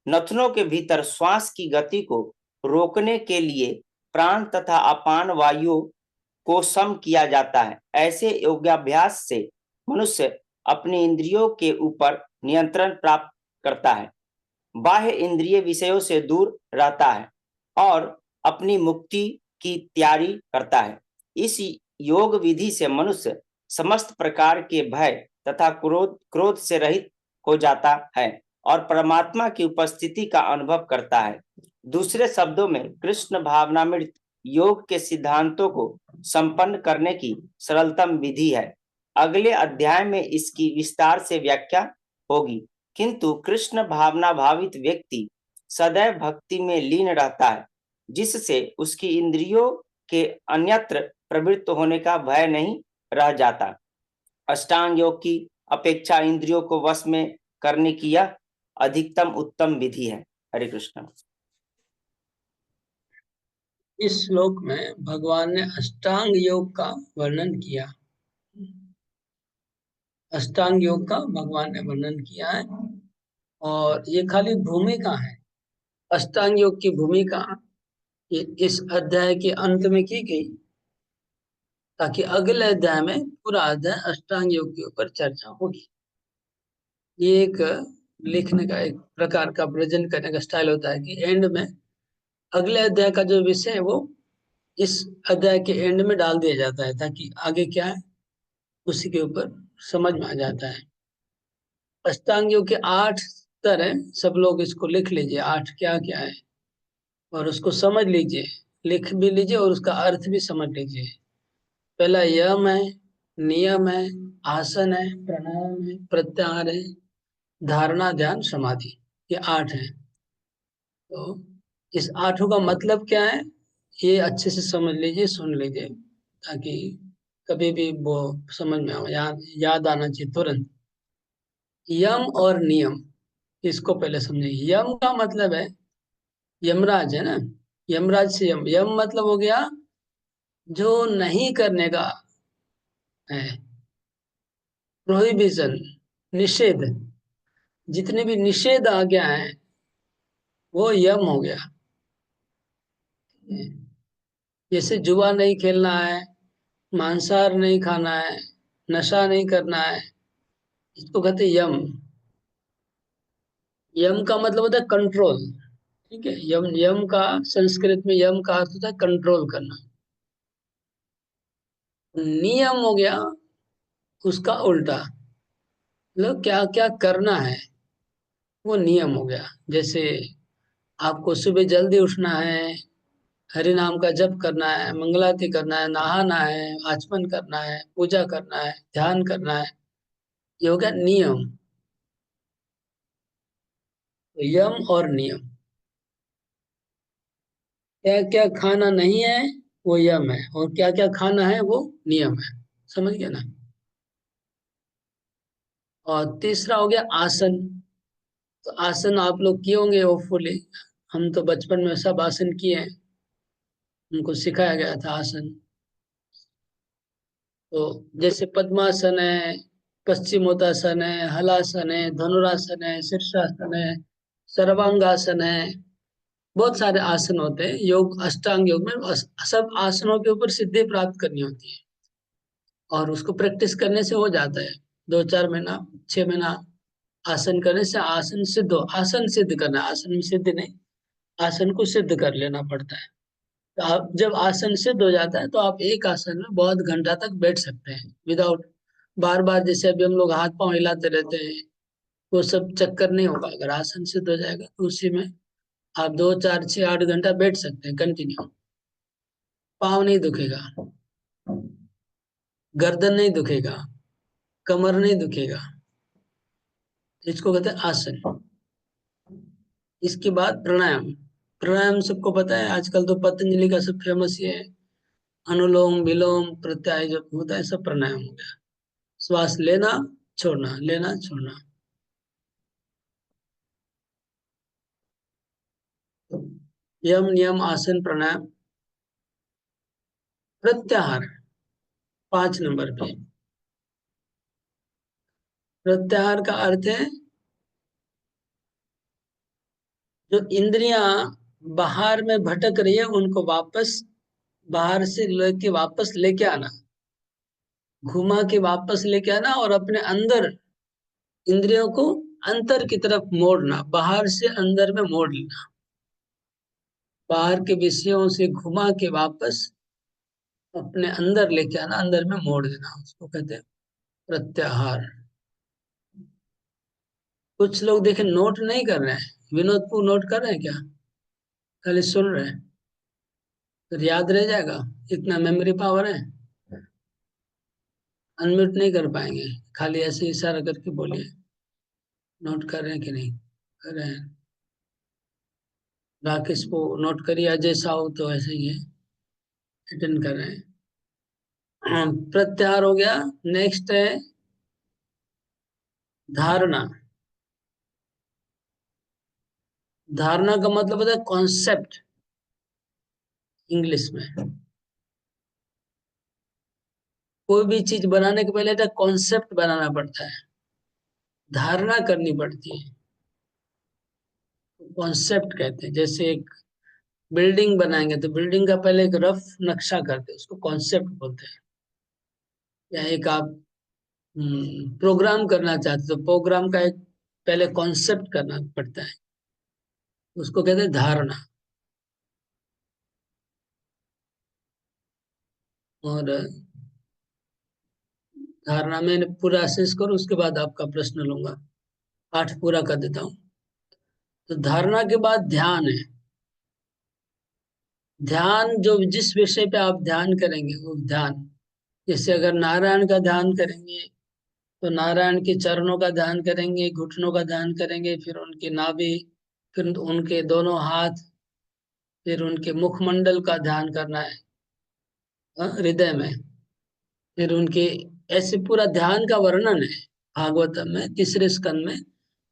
नथनों के भीतर श्वास की गति को रोकने के लिए प्राण तथा अपान वायुओं को सम किया जाता है। ऐसे योगाभ्यास से मनुष्य अपनी इंद्रियों के ऊपर नियंत्रण प्राप्त करता है, बाह्य इंद्रिय विषयों से दूर रहता है और अपनी मुक्ति की तैयारी करता है। इस योग विधि से मनुष्य समस्त प्रकार के भय तथा क्रोध से रहित हो जाता है और परमात्मा की उपस्थिति का अनुभव करता है। दूसरे शब्दों में कृष्ण भावनामृत योग के सिद्धांतों को संपन्न करने की सरलतम विधि है। अगले अध्याय में इसकी विस्तार से व्याख्या होगी, किंतु कृष्ण भावना भावित व्यक्ति सदैव भक्ति में लीन रहता है, जिससे उसकी इंद्रियों के अन्यत्र प्रवृत्त होने का भय नहीं रह जाता। अष्टांग योग की अपेक्षा इंद्रियों को वश में करने की यह अधिकतम उत्तम विधि है। हरे कृष्ण। इस श्लोक में भगवान ने अष्टांग योग का वर्णन किया। अष्टांग योग का भगवान ने वर्णन किया है और ये खाली भूमिका है। अष्टांग योग की भूमिका इस अध्याय के अंत में की गई, ताकि अगले अध्याय में पूरा अध्याय अष्टांग योग के ऊपर चर्चा होगी। ये एक लिखने का एक प्रकार का प्रेजेंट करने का स्टाइल होता है कि एंड में अगले अध्याय का जो विषय है वो इस अध्याय के एंड में डाल दिया जाता है, ताकि आगे क्या है उसी के ऊपर समझ में आ जाता है। अष्टांग योग के 8 स्तर हैं, सब लोग इसको लिख लीजिए 8 क्या क्या है और उसको समझ लीजिए, लिख भी लीजिए और उसका अर्थ भी समझ लीजिए। पहला यम है, नियम है, आसन है, प्राणायाम है, प्रत्याहार है, धारणा, ध्यान, समाधि, ये 8 है। तो इस 8 का मतलब क्या है ये अच्छे से समझ लीजिए, सुन लीजिए, ताकि कभी भी वो समझ में आओ, याद आना चाहिए तुरंत। यम और नियम, इसको पहले समझिए। यम का मतलब है यमराज है ना, यमराज से यम, यम मतलब हो गया जो नहीं करने का है, प्रोहिबिशन, निषेध, जितने भी निषेध आज्ञा है वो यम हो गया। जैसे जुआ नहीं खेलना है, मांसाहार नहीं खाना है, नशा नहीं करना है, इसको कहते हैं यम। यम का मतलब होता है कंट्रोल, ठीक है। यम, यम का संस्कृत में यम का अर्थ होता है कंट्रोल करना। नियम हो गया उसका उल्टा, मतलब क्या क्या करना है वो नियम हो गया। जैसे आपको सुबह जल्दी उठना है, हरि नाम का जप करना है, मंगलारती करना है, नहाना है, आचमन करना है, पूजा करना है, ध्यान करना है, ये हो गया नियम। तो यम और नियम, क्या क्या खाना नहीं है वो यम है और क्या क्या खाना है वो नियम है। समझ गया ना। और तीसरा हो गया आसन। तो आसन आप लोग किए होंगे होपफुली, हम तो बचपन में सब आसन किए हैं, उनको सिखाया गया था आसन। तो जैसे पद्मासन है, पश्चिमोत्तासन है, हलासन है, धनुरासन है, शीर्षासन है, सर्वांगासन है, बहुत सारे आसन होते हैं। योग, अष्टांग योग में सब आसनों के ऊपर सिद्धि प्राप्त करनी होती है और उसको प्रैक्टिस करने से हो जाता है। 2-4 महीना, 6 महीना आसन करने से आसन सिद्ध हो, आसन सिद्ध करना, आसन में सिद्ध नहीं, आसन को सिद्ध कर लेना पड़ता है। तो आप जब आसन सिद्ध हो जाता है तो आप एक आसन में बहुत घंटा तक बैठ सकते हैं विदाउट बार बार, जैसे अभी हम लोग हाथ पांव हिलाते रहते हैं, वो सब चक्कर नहीं होगा। अगर आसन सिद्ध हो जाएगा तो उसी में आप 2, 4, 6, 8 घंटा बैठ सकते हैं कंटिन्यू। पाँव नहीं दुखेगा, गर्दन नहीं दुखेगा, कमर नहीं दुखेगा, इसको कहते हैं आसन। इसके बाद प्राणायाम। प्राणायाम सबको पता है, आजकल तो पतंजलि का सब फेमस ही है, अनुलोम विलोम प्रत्याहार जो होता है सब प्राणायाम हो गया। श्वास लेना छोड़ना, लेना छोड़ना। तो यम, नियम, आसन, प्राणायाम, प्रत्याहार 5 नंबर पे। प्रत्याहार का अर्थ है जो इंद्रियां बाहर में भटक रही है उनको वापस, बाहर से लेके वापस लेके आना, घुमा के वापस लेके आना, और अपने अंदर इंद्रियों को अंतर की तरफ मोड़ना, बाहर से अंदर में मोड़ लेना, बाहर के विषयों से घुमा के वापस अपने अंदर लेके आना, अंदर में मोड़ देना, उसको कहते हैं प्रत्याहार। कुछ लोग देखे नोट नहीं कर रहे हैं, विनोद को नोट कर रहे हैं क्या, खाली सुन रहे हैं, फिर याद रह जाएगा, इतना मेमोरी पावर है, अनम्यूट नहीं कर पाएंगे, खाली ऐसे इशारा करके बोलिए नोट कर रहे हैं कि नहीं कर रहे हैं। राकेश को नोट करिए, अजय साहू तो ऐसे ही है, अटेंड कर रहे हैं। प्रत्याहार हो गया। नेक्स्ट है धारणा। धारणा का मतलब होता है कॉन्सेप्ट इंग्लिश में। कोई भी चीज बनाने के पहले कॉन्सेप्ट बनाना पड़ता है, धारणा करनी पड़ती है, कॉन्सेप्ट कहते हैं। जैसे एक बिल्डिंग बनाएंगे तो बिल्डिंग का पहले एक रफ नक्शा करते हैं, उसको कॉन्सेप्ट बोलते हैं। या एक आप प्रोग्राम करना चाहते हो तो प्रोग्राम का एक पहले कॉन्सेप्ट करना पड़ता है, उसको कहते हैं धारणा। और धारणा में पूरा असेस करो, उसके बाद आपका प्रश्न लूंगा, पाठ पूरा कर देता हूँ। तो धारणा के बाद ध्यान है। ध्यान जो जिस विषय पे आप ध्यान करेंगे वो ध्यान, जैसे अगर नारायण का ध्यान करेंगे तो नारायण के चरणों का ध्यान करेंगे, घुटनों का ध्यान करेंगे, फिर उनकी नाभि, फिर उनके दोनों हाथ, फिर उनके मुखमंडल का ध्यान करना है हृदय में, फिर उनके, ऐसे पूरा ध्यान का वर्णन है। भागवतम में तीसरे स्कंद में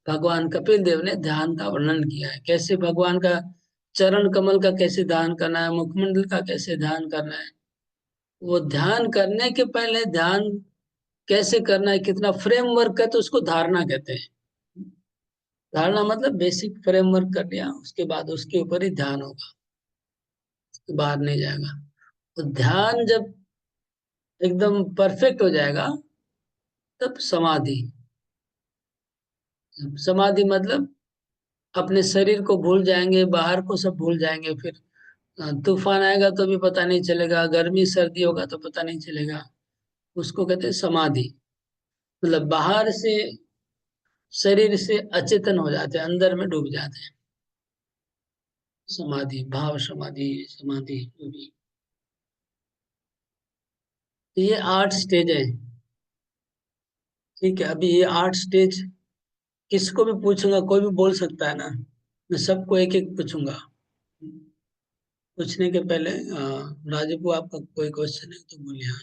भगवान कपिल देव ने ध्यान का वर्णन किया है, कैसे भगवान का चरण कमल का कैसे ध्यान करना है, मुखमंडल का कैसे ध्यान करना है। वो ध्यान करने के पहले ध्यान कैसे करना है, कितना फ्रेमवर्क है, तो उसको धारणा कहते हैं। धारणा मतलब बेसिक फ्रेमवर्क कर लिया, उसके बाद उसके ऊपर ही ध्यान होगा, उसके बाहर नहीं जाएगा। तो ध्यान जब एकदम परफेक्ट हो जाएगा तब समाधि। समाधि मतलब अपने शरीर को भूल जाएंगे, बाहर को सब भूल जाएंगे, फिर तूफान आएगा तो भी पता नहीं चलेगा, गर्मी सर्दी होगा तो पता नहीं चलेगा, उसको कहते हैं समाधि। मतलब बाहर से शरीर से अचेतन हो जाते हैं, अंदर में डूब जाते हैं, समाधि, भाव समाधि, समाधि जो भी। तो ये 8 स्टेज है, ठीक है। अभी ये 8 स्टेज किसको भी पूछूंगा, कोई भी बोल सकता है ना, मैं सबको एक एक पूछूंगा। पूछने के पहले राजीव, आपका कोई क्वेश्चन है तो बोलिए। हाँ,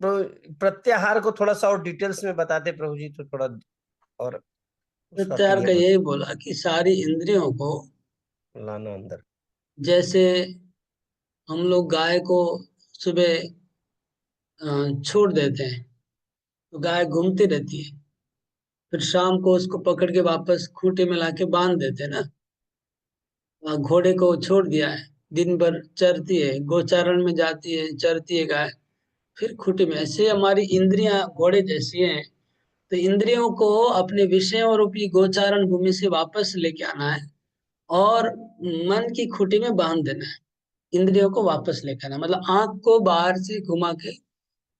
प्रत्याहार को थोड़ा सा और डिटेल्स में बताते प्रभु जी तो थोड़ा और उसका प्रत्याहार का क्लियर हो यही बोला कि सारी इंद्रियों को, लाना अंदर। जैसे हम लोग गाय को सुबह छोड़ देते हैं तो गाय घूमती रहती है, फिर शाम को उसको पकड़ के वापस खूंटे में लाके बांध देते हैं ना। घोड़े को छोड़ दिया है, दिन भर चरती है, गोचारण में जाती है, चरती है गाय, फिर खूंटे में। ऐसे हमारी इंद्रियां घोड़े जैसी हैं, तो इंद्रियों को अपने विषयों रूपी गोचारण भूमि से वापस लेके आना है और मन की खूंटी में बांध देना है। इंद्रियों को वापस लेके आना मतलब आंख को बाहर से घुमा के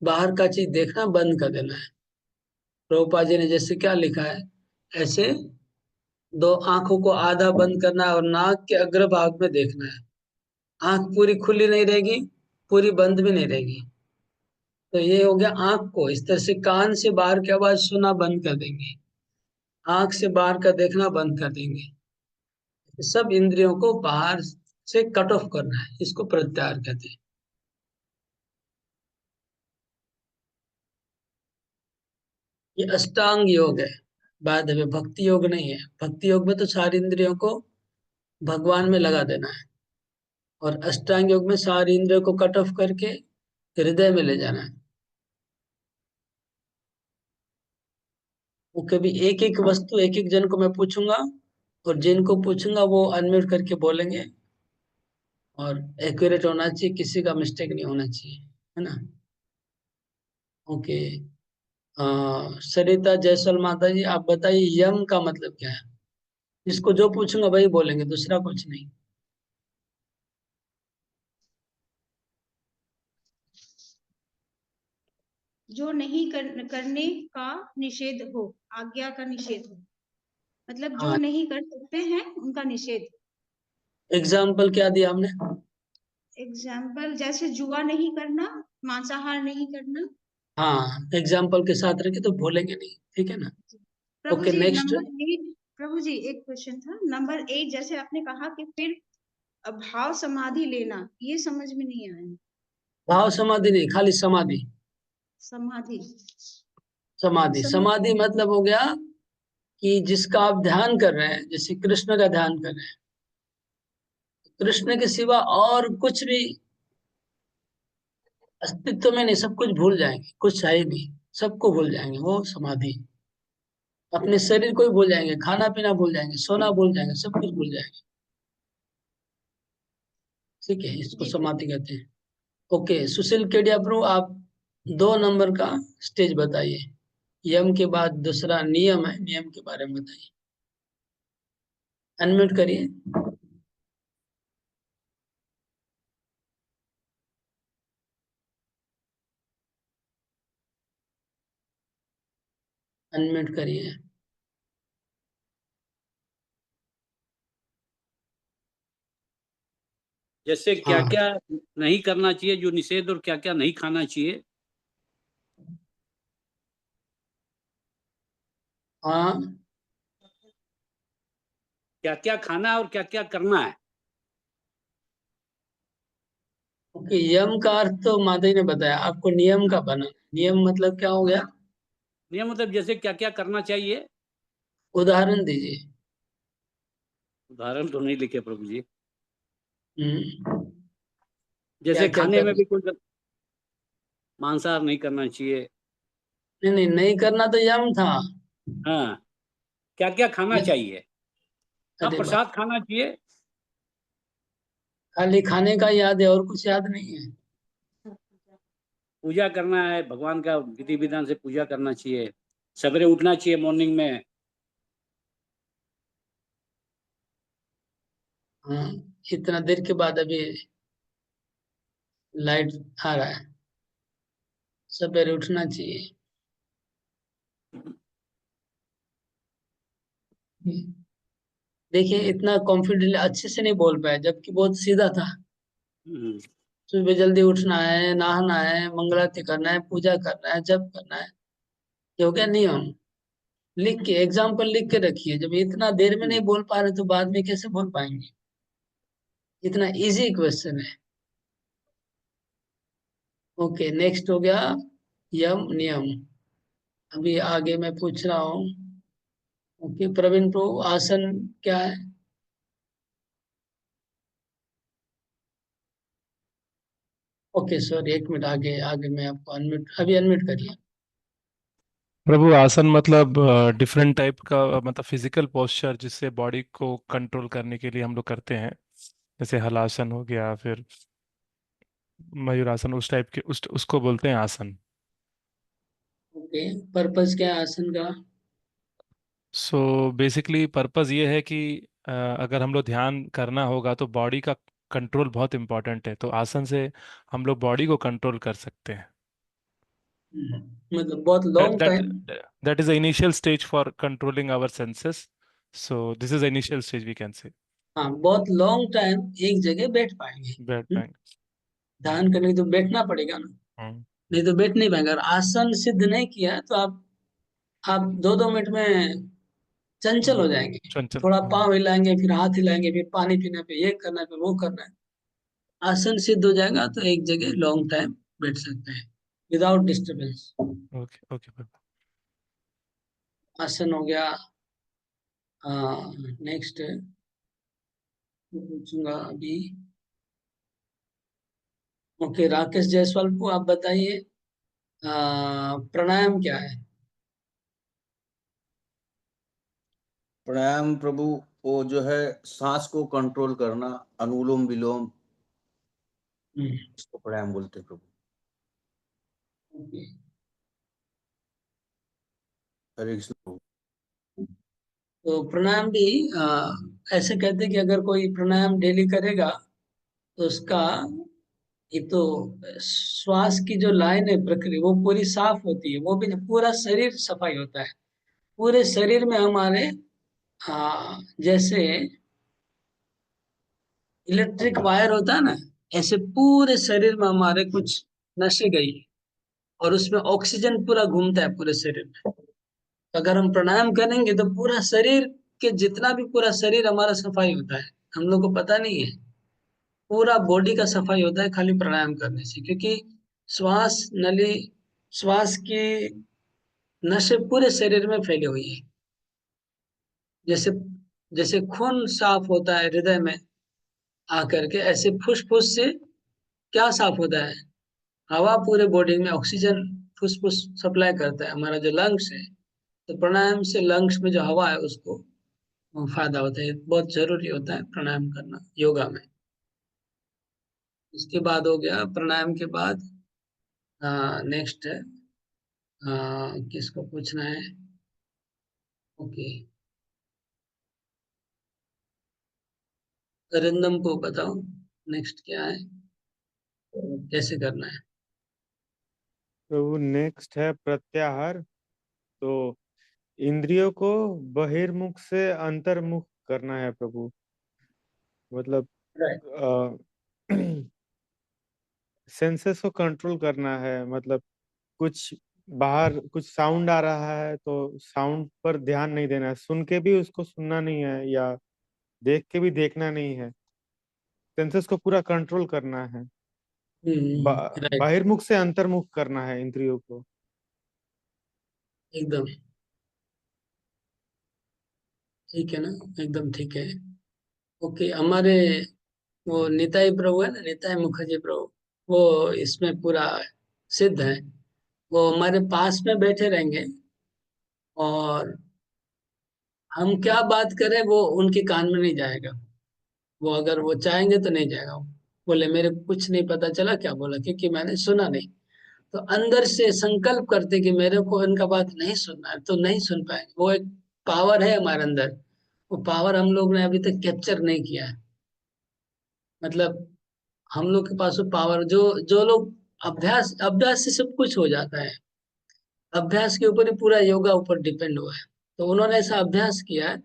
बाहर का चीज देखना बंद कर देना है। प्रभुपाद जी ने जैसे क्या लिखा है, ऐसे 2 आंखों को आधा बंद करना है और नाक के अग्रभाग में देखना है। आंख पूरी खुली नहीं रहेगी, पूरी बंद भी नहीं रहेगी। तो ये हो गया आंख को, इस तरह से कान से बाहर की आवाज सुनना बंद कर देंगे, आंख से बाहर का देखना बंद कर देंगे। सब इंद्रियों को बाहर से कट ऑफ करना है, इसको प्रत्याहार कहते हैं। ये अष्टांग योग है, बाद में भक्ति योग नहीं है। भक्ति योग में तो सारी इंद्रियों को भगवान में लगा देना है, और अष्टांग योग में सारी इंद्रियों को कट ऑफ करके हृदय में ले जाना है। वो कभी एक एक वस्तु एक एक जन को मैं पूछूंगा, और जिनको पूछूंगा वो अनम्यूट करके बोलेंगे, और एक्यूरेट होना चाहिए, किसी का मिस्टेक नहीं होना चाहिए, है ना। ओके। सरिता जायसवाल माता जी, आप बताइए यम का मतलब क्या है। जिसको जो पूछूंगा वही बोलेंगे, दूसरा कुछ नहीं। जो नहीं करने का निषेध हो, आज्ञा का निषेध हो, मतलब जो हाँ, नहीं कर सकते हैं उनका निषेध। एग्जाम्पल क्या दिया हमने। एग्जाम्पल जैसे जुआ नहीं करना, मांसाहार नहीं करना। हाँ, एग्जाम्पल के साथ रखे तो भूलेंगे नहीं, ठीक है ना। प्रभु ओके, जी नेक्स्ट। नंबर 8, प्रभु जी एक क्वेश्चन था, नंबर 8 जैसे आपने कहा कि फिर भाव समाधि लेना, ये समझ में नहीं आया। भाव समाधि नहीं, खाली समाधि। समाधि, समाधि समाधि मतलब हो गया कि जिसका आप ध्यान कर रहे हैं, जैसे कृष्ण का ध्यान कर रहे हैं, कृष्ण के सिवा और कुछ भी अस्तित्व में नहीं, सब कुछ भूल जाएंगे, कुछ है ही नहीं, सबको भूल जाएंगे, वो समाधि। अपने शरीर को ही भूल जाएंगे, खाना पीना भूल जाएंगे, सोना भूल जाएंगे, सब कुछ भूल जाएंगे। ठीक है, इसको जी समाधि कहते हैं। ओके, सुशील केडिया प्रभु, आप 2 नंबर का स्टेज बताइए। यम के बाद दूसरा नियम है, नियम के बारे में बताइए। अनम्यूट करिए। अनम्यूट करिए। जैसे क्या हाँ, क्या नहीं करना चाहिए, जो निषेध, और क्या क्या नहीं खाना चाहिए। हाँ। क्या क्या खाना है और क्या क्या करना है। ओके, यम का अर्थ तो माता जी ने बताया, आपको नियम का बना। नियम मतलब क्या हो गया, नियम मतलब जैसे क्या क्या करना चाहिए। उदाहरण दीजिए। उदाहरण तो नहीं लिखे प्रभु जी। क्या जैसे क्या खाने में कर, भी कोई मांसाहार नहीं करना चाहिए। नहीं नहीं, नहीं करना तो यम था। हाँ, क्या क्या खाना ये- चाहिए। हाँ, अरे बात, प्रसाद खाना चाहिए। खाली खाने का याद है और कुछ याद नहीं है। पूजा करना है, भगवान का विधि विधान से पूजा करना चाहिए। सवेरे उठना चाहिए मॉर्निंग में। हाँ, इतना देर के बाद अभी लाइट आ रहा है, सवेरे उठना चाहिए। देखिए, इतना कॉन्फिडेंट अच्छे से नहीं बोल पाया, जबकि बहुत सीधा था। हम्म, सुबह जल्दी उठना है, नहाना है, मंगलारती करना है, पूजा करना है, जप करना है। ये हो गया नियम। लिख के, एग्जाम्पल लिख के रखिए। जब इतना देर में नहीं बोल पा रहे तो बाद में कैसे बोल पाएंगे। इतना इजी क्वेश्चन है। ओके, नेक्स्ट हो गया यम नियम। अभी आगे मैं पूछ रहा हूँ। ओके, प्रवीण प्रो, आसन क्या है। ओके सॉरी, 1 मिनट, आगे आगे मैं आपको अनम्यूट, अभी अनम्यूट करिए। प्रभु आसन मतलब डिफरेंट टाइप का मतलब फिजिकल पोस्चर जिससे बॉडी को कंट्रोल करने के लिए हम लोग करते हैं। जैसे हलासन हो गया, फिर मयूरासन, उस टाइप के उसको बोलते हैं आसन। ओके, पर्पस क्या है आसन का। सो बेसिकली पर्पस ये है कि अगर हम लोग ध्यान करना होगा तो बॉडी का कंट्रोल बहुत इंपॉर्टेंट है, तो आसन से हम लोग बॉडी को कंट्रोल कर सकते हैं। मतलब बहुत that long that time. that is the initial stage for controlling our senses. So this is the initial stage, we can say. हाँ, बहुत लॉन्ग टाइम एक जगह बैठ पाएंगे। Bad bang. ध्यान करने के तो बैठना पड़ेगा ना, Hmm. नहीं तो बैठ नहीं पाएंगे। अगर आसन सिद्ध नहीं किया तो आप 2-2 मिनट में चंचल Hmm. हो जाएंगे। चंचल। थोड़ा Hmm. पाँव हिलाएंगे, फिर हाथ हिलाएंगे, फिर पानी पीने पे ये करना है, फिर वो करना है। आसन सिद्ध हो जाएगा तो एक जगह लॉन्ग टाइम बैठ सकते हैं without disturbance. Okay, okay, Prabhu. आसन हो गया। नेक्स्ट पूछूंगा अभी। ओके, राकेश जायसवाल को आप बताइए, प्राणायाम क्या है। प्राणायाम प्रभु वो जो है सांस को कंट्रोल करना, अनुलोम विलोम, इसको प्राणायाम बोलते हैं प्रभु। हरे कृष्ण प्रभु। तो प्राणायाम भी ऐसे कहते हैं कि अगर कोई प्राणायाम डेली करेगा तो उसका एक तो श्वास की जो लाइन है, प्रक्रिया, वो पूरी साफ होती है। वो भी नहीं, पूरा शरीर सफाई होता है। पूरे शरीर में हमारे जैसे इलेक्ट्रिक वायर होता है ना, ऐसे पूरे शरीर में हमारे कुछ नसें गई है और उसमें ऑक्सीजन पूरा घूमता है पूरे शरीर में। अगर हम प्राणायाम करेंगे तो पूरा शरीर के जितना भी पूरा शरीर हमारा सफाई होता है। हम लोग को पता नहीं है, पूरा बॉडी का सफाई होता है खाली प्राणायाम करने से, क्योंकि श्वास नली, श्वास की नसें पूरे शरीर में फैली हुई है। जैसे जैसे खून साफ होता है हृदय में आकर के, ऐसे फुसफुस से क्या साफ होता है? हवा पूरे बॉडी में, ऑक्सीजन फुसफुस सप्लाई करता है, हमारा जो लंग्स है। तो प्राणायाम से लंग्स में जो हवा है उसको फायदा होता है। बहुत जरूरी होता है प्राणायाम करना योगा में। इसके बाद हो गया प्राणायाम के बाद नेक्स्ट है, किसको पूछना है? ओके, अरिंदम को बताओ नेक्स्ट क्या है, कैसे करना है? प्रभु नेक्स्ट है प्रत्याहार। तो इंद्रियों को बहिर्मुख से अंतर्मुख करना है प्रभु। मतलब सेंसेस को कंट्रोल करना है। मतलब कुछ बाहर कुछ साउंड आ रहा है तो साउंड पर ध्यान नहीं देना है, सुन के भी उसको सुनना नहीं है या देख के भी देखना नहीं है। सेंसेस को पूरा कंट्रोल करना है। राइट, बहिर्मुख से अंतर्मुख करना है इंद्रियों को। एकदम ठीक है ना, एकदम ठीक है। ओके, हमारे वो निताई प्रभु है ना, निताई मुखर्जी प्रभु, वो इसमें पूरा सिद्ध है। वो हमारे पास में बैठे रहेंगे और हम क्या बात करें वो उनके कान में नहीं जाएगा। वो अगर वो चाहेंगे तो नहीं जाएगा। वो बोले मेरे को कुछ नहीं पता चला क्या बोला, क्योंकि मैंने सुना नहीं। तो अंदर से संकल्प करते कि मेरे को इनका बात नहीं सुनना है, तो नहीं सुन पाएंगे। वो एक पावर है हमारे अंदर, वो पावर हम लोग ने अभी तक कैप्चर नहीं किया है। मतलब हम लोग के पास वो पावर, जो जो लोग अभ्यास अभ्यास से सब कुछ हो जाता है। अभ्यास के ऊपर ही पूरा योगा ऊपर डिपेंड हुआ है। तो उन्होंने ऐसा अभ्यास किया है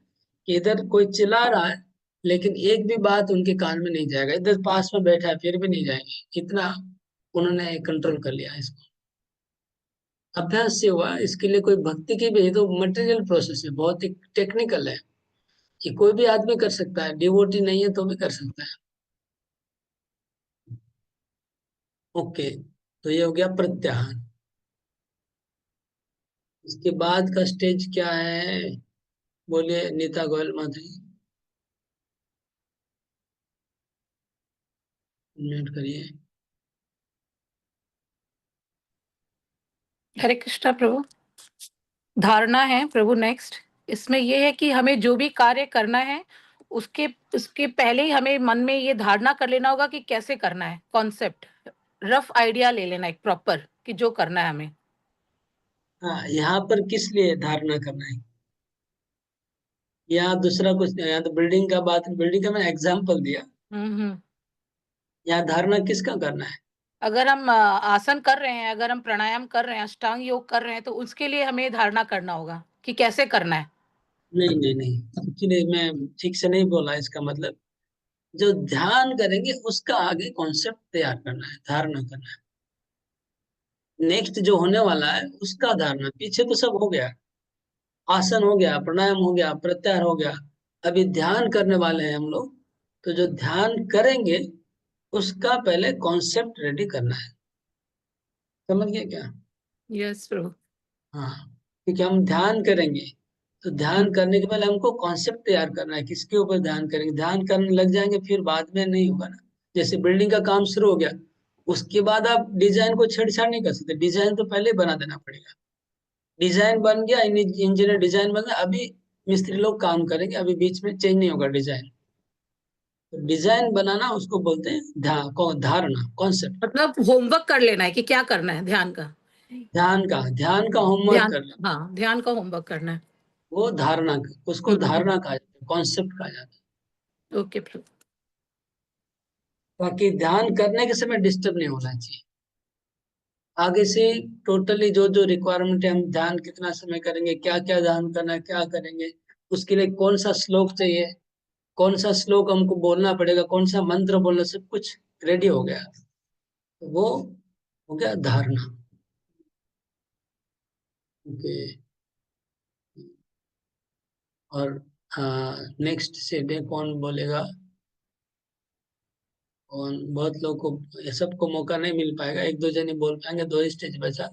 कि इधर कोई चिल्ला रहा है लेकिन एक भी बात उनके कान में नहीं जाएगा। इधर पास में बैठा है फिर भी नहीं जाएंगे, इतना उन्होंने कंट्रोल कर लिया है इसको। अभ्यास से हुआ। इसके लिए कोई भक्ति की भी, तो मटेरियल प्रोसेस है, बहुत ही टेक्निकल है। ये कोई भी आदमी कर सकता है, डिवोटी नहीं है तो भी कर सकता है। ओके, तो ये हो गया प्रत्याहार। इसके बाद का स्टेज क्या है? बोलिए नीता गोयल माधुरी, म्यूट करिए। हरे कृष्णा प्रभु। धारणा है प्रभु नेक्स्ट। इसमें ये है कि हमें जो भी कार्य करना है उसके उसके पहले ही हमें मन में ये धारणा कर लेना होगा कि कैसे करना है। कॉन्सेप्ट, रफ आइडिया ले लेना एक प्रॉपर कि जो करना है हमें। हाँ, यहाँ पर किस लिए धारणा करना है? यहाँ दूसरा कुछ नहीं, यहाँ तो बिल्डिंग का बात, बिल्डिंग का मैंने एग्जाम्पल दिया। हम्म। यहाँ धारणा किसका करना है? अगर हम आसन कर रहे हैं, अगर हम प्राणायाम कर रहे हैं, अष्टांग योग कर रहे हैं, तो उसके लिए हमें धारणा करना होगा कि कैसे करना है। नहीं नहीं नहीं, एक्चुअली मैं ठीक से नहीं बोला। इसका मतलब जो ध्यान करेंगे उसका आगे कॉन्सेप्ट तैयार करना है, धारणा करना है। नेक्स्ट जो होने वाला है उसका धारणा, पीछे तो सब हो गया। आसन हो गया, प्राणायाम हो गया, प्रत्याहार हो गया। अभी ध्यान करने वाले हैं हम लोग। तो जो ध्यान करेंगे उसका पहले कॉन्सेप्ट रेडी करना है। समझ गए क्या? यस प्रभु। हाँ, क्योंकि हम ध्यान करेंगे तो ध्यान करने के पहले हमको कॉन्सेप्ट तैयार करना है, किसके ऊपर ध्यान करेंगे। ध्यान करने लग जाएंगे फिर बाद में नहीं होगा ना। जैसे बिल्डिंग का काम शुरू हो गया, उसके बाद आप डिजाइन को छेड़छाड़ नहीं कर सकते। डिजाइन तो पहले बना देना पड़ेगा। डिजाइन बन गया, इंजीनियर डिजाइन बन गया, अभी मिस्त्री लोग काम करेंगे, अभी बीच में चेंज नहीं होगा डिजाइन। तो डिजाइन बनाना उसको बोलते हैं धारणा, कॉन्सेप्ट। मतलब होमवर्क कर लेना है कि क्या करना है ध्यान का। ध्यान का होमवर्क ध्यान, करना, हाँ ध्यान का होमवर्क करना है। वो धारणा, उसको धारणा कहा जाता है, कॉन्सेप्ट कहा जाता है। ओके प्रभु। ताकि ध्यान करने के समय डिस्टर्ब नहीं होना चाहिए। आगे से टोटली जो जो रिक्वायरमेंट है, हम ध्यान कितना समय करेंगे, क्या क्या ध्यान करना है, क्या करेंगे, उसके लिए कौन सा श्लोक चाहिए, कौन सा श्लोक हमको बोलना पड़ेगा, कौन सा मंत्र बोलना, सब कुछ रेडी हो गया। तो वो हो गया धारणा। ओके। और नेक्स्ट से डे कौन बोलेगा? कौन? बहुत लोगों को, ये सबको मौका नहीं मिल पाएगा, एक दो जने बोल पाएंगे, दो स्टेज बचा।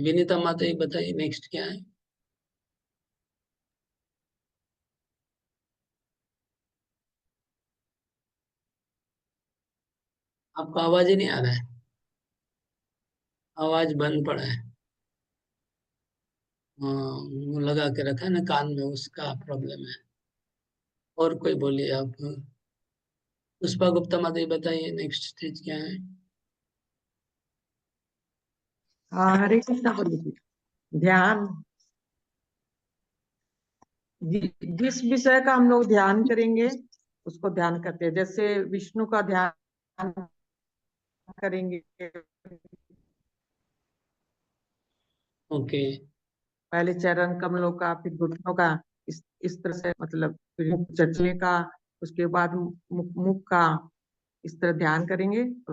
विनीता माता ये बताइए नेक्स्ट क्या है? आपका आवाज ही नहीं आ रहा है, आवाज बंद पड़ा है। हाँ, वो लगा के रखा है ना कान में, उसका प्रॉब्लम है। और कोई बोलिए आप। पुष्पा गुप्ता माता ये बताइए नेक्स्ट स्टेज क्या है? हाँ, हरे कृष्णा गुरु जी। ध्यान, जिस विषय का हम लोग ध्यान करेंगे उसको ध्यान करते हैं। जैसे विष्णु का ध्यान करेंगे, ओके। पहले चरण कमलों का, फिर घुटनों का, इस तरह से, मतलब फिर मुख चचले का, उसके बाद मुख मुख का, इस तरह ध्यान करेंगे तो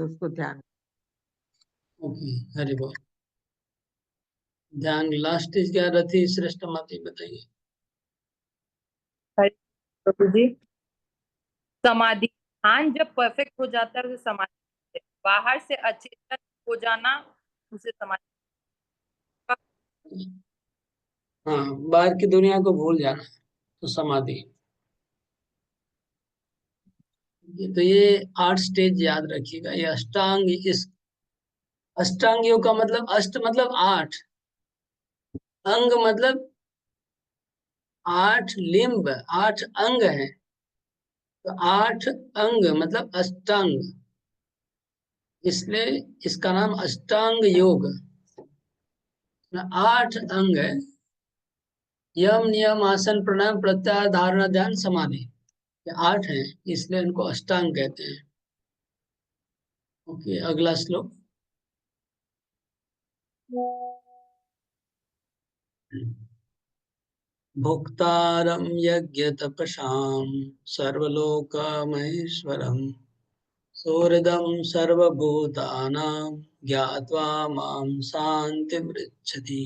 उसको ध्यान। ओके, हरि बोल। ध्यान लास्ट स्टेज क्या रथी श्रेष्ठ माता ये बताइए। प्रभु जी, समाधि, ध्यान जब परफेक्ट हो जाता है उसे समाधि, बाहर से अचेतन हो जाना उसे समाधि। हाँ, बाहर की दुनिया को भूल जाना तो समाधि। तो ये 8 स्टेज याद रखिएगा। ये अष्टांग, इस अष्टांग योग का मतलब, अष्ट मतलब 8, अंग मतलब 8 लिम्ब, 8 अंग हैं। तो 8 अंग मतलब अष्टांग, इसलिए इसका नाम अष्टांग योग। 8 अंग है, यम नियम आसन प्राणायाम प्रत्याहार धारणा ध्यान समाधि, ये 8 हैं, इसलिए इनको अष्टांग कहते हैं। ओके, अगला श्लोक। भोक्तारं यज्ञतपसां सर्वलोकमहेश्वरं सोहृदं सर्वभूतानां ज्ञात्वा मां शान्तिमृच्छति।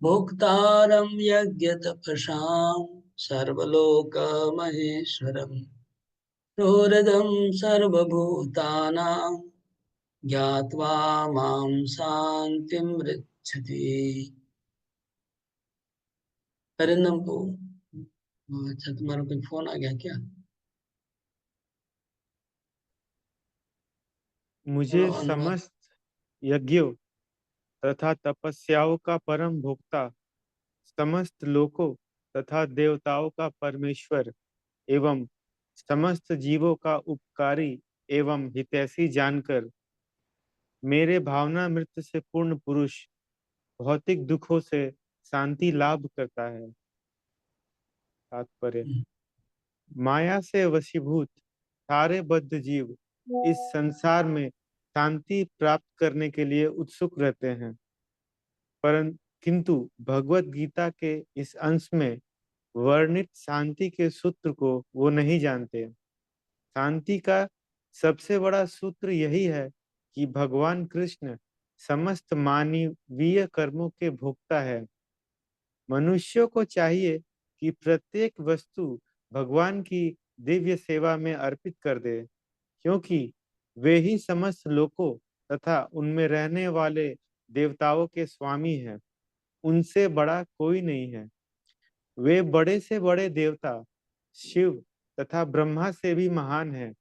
भोक्तारं यज्ञतपसां सर्वलोकमहेश्वरं सोहृदं सर्वभूतानां ज्ञात्वा मां शान्तिमृच्छति। अरिंदम को, अच्छा तुम्हारा कोई फोन आ गया क्या? मुझे चलो अनुवाद। समस्त यज्ञों तथा तपस्याओं का परम भोक्ता, समस्त लोकों तथा देवताओं का परमेश्वर एवं समस्त जीवों का उपकारी एवं हितैषी जानकर मेरे भावना मृत्यु से पूर्ण पुरुष भौतिक दुखों से शांति लाभ करता है। तात्पर्य, माया से वशीभूत सारे बद्ध जीव इस संसार में शांति प्राप्त करने के लिए उत्सुक रहते हैं, किंतु भगवत गीता के इस अंश में वर्णित शांति के सूत्र को वो नहीं जानते। शांति का सबसे बड़ा सूत्र यही है कि भगवान कृष्ण समस्त मानवीय कर्मों के भोक्ता है। मनुष्यों को चाहिए कि प्रत्येक वस्तु भगवान की दिव्य सेवा में अर्पित कर दे, क्योंकि वे ही समस्त लोकों तथा उनमें रहने वाले देवताओं के स्वामी हैं। उनसे बड़ा कोई नहीं है। वे बड़े से बड़े देवता शिव तथा ब्रह्मा से भी महान हैं।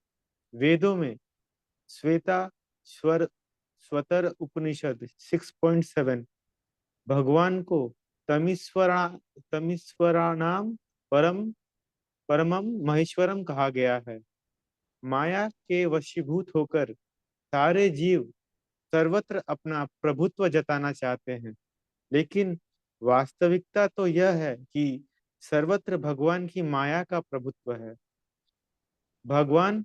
वेदों में श्वेता स्वर स्वतर उपनिषद 6.7 भगवान को तमीश्वराणाम परमम महेश्वरम कहा गया है। माया के वशीभूत होकर सारे जीव सर्वत्र अपना प्रभुत्व जताना चाहते हैं, लेकिन वास्तविकता तो यह है कि सर्वत्र भगवान की माया का प्रभुत्व है। भगवान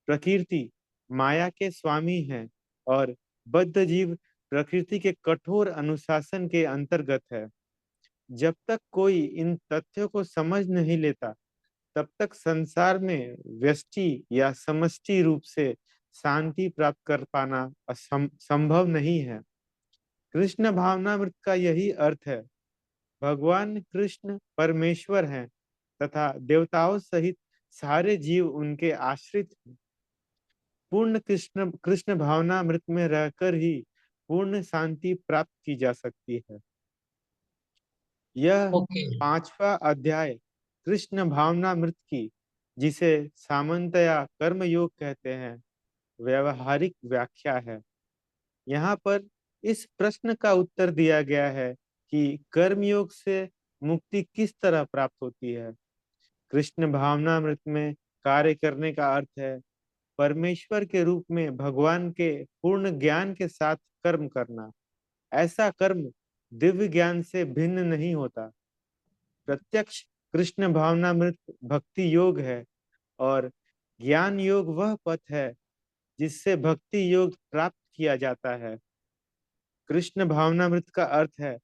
प्रकृति माया के स्वामी हैं और बद्ध जीव प्रकृति के कठोर अनुशासन के अंतर्गत है। जब तक कोई इन तथ्यों को समझ नहीं लेता, तब तक संसार में व्यष्टि या समष्टि रूप से शांति प्राप्त कर पाना संभव नहीं है। कृष्ण भावनामृत का यही अर्थ है। भगवान कृष्ण परमेश्वर हैं तथा देवताओं सहित सारे जीव उनके आश्रित हैं। पूर्ण कृष्ण कृष्ण भावनामृत में रहकर ही पूर्ण शांति प्राप्त की जा सकती है। यह ओके। 5वां अध्याय कृष्ण भावनामृत की, जिसे सामान्यतया कर्म योग कहते हैं, व्यवहारिक व्याख्या है। यहाँ पर इस प्रश्न का उत्तर दिया गया है कि कर्म योग से मुक्ति किस तरह प्राप्त होती है। कृष्ण भावनामृत में कार्य करने का अर्थ है परमेश्वर के रूप में भगवान के पूर्ण ज्ञान के साथ कर्म करना। ऐसा कर्म दिव्य ज्ञान से भिन्न नहीं होता। प्रत्यक्ष कृष्ण भावनामृत भक्ति योग है और ज्ञान योग वह पथ है जिससे भक्ति योग प्राप्त किया जाता है। कृष्ण भावनामृत का अर्थ है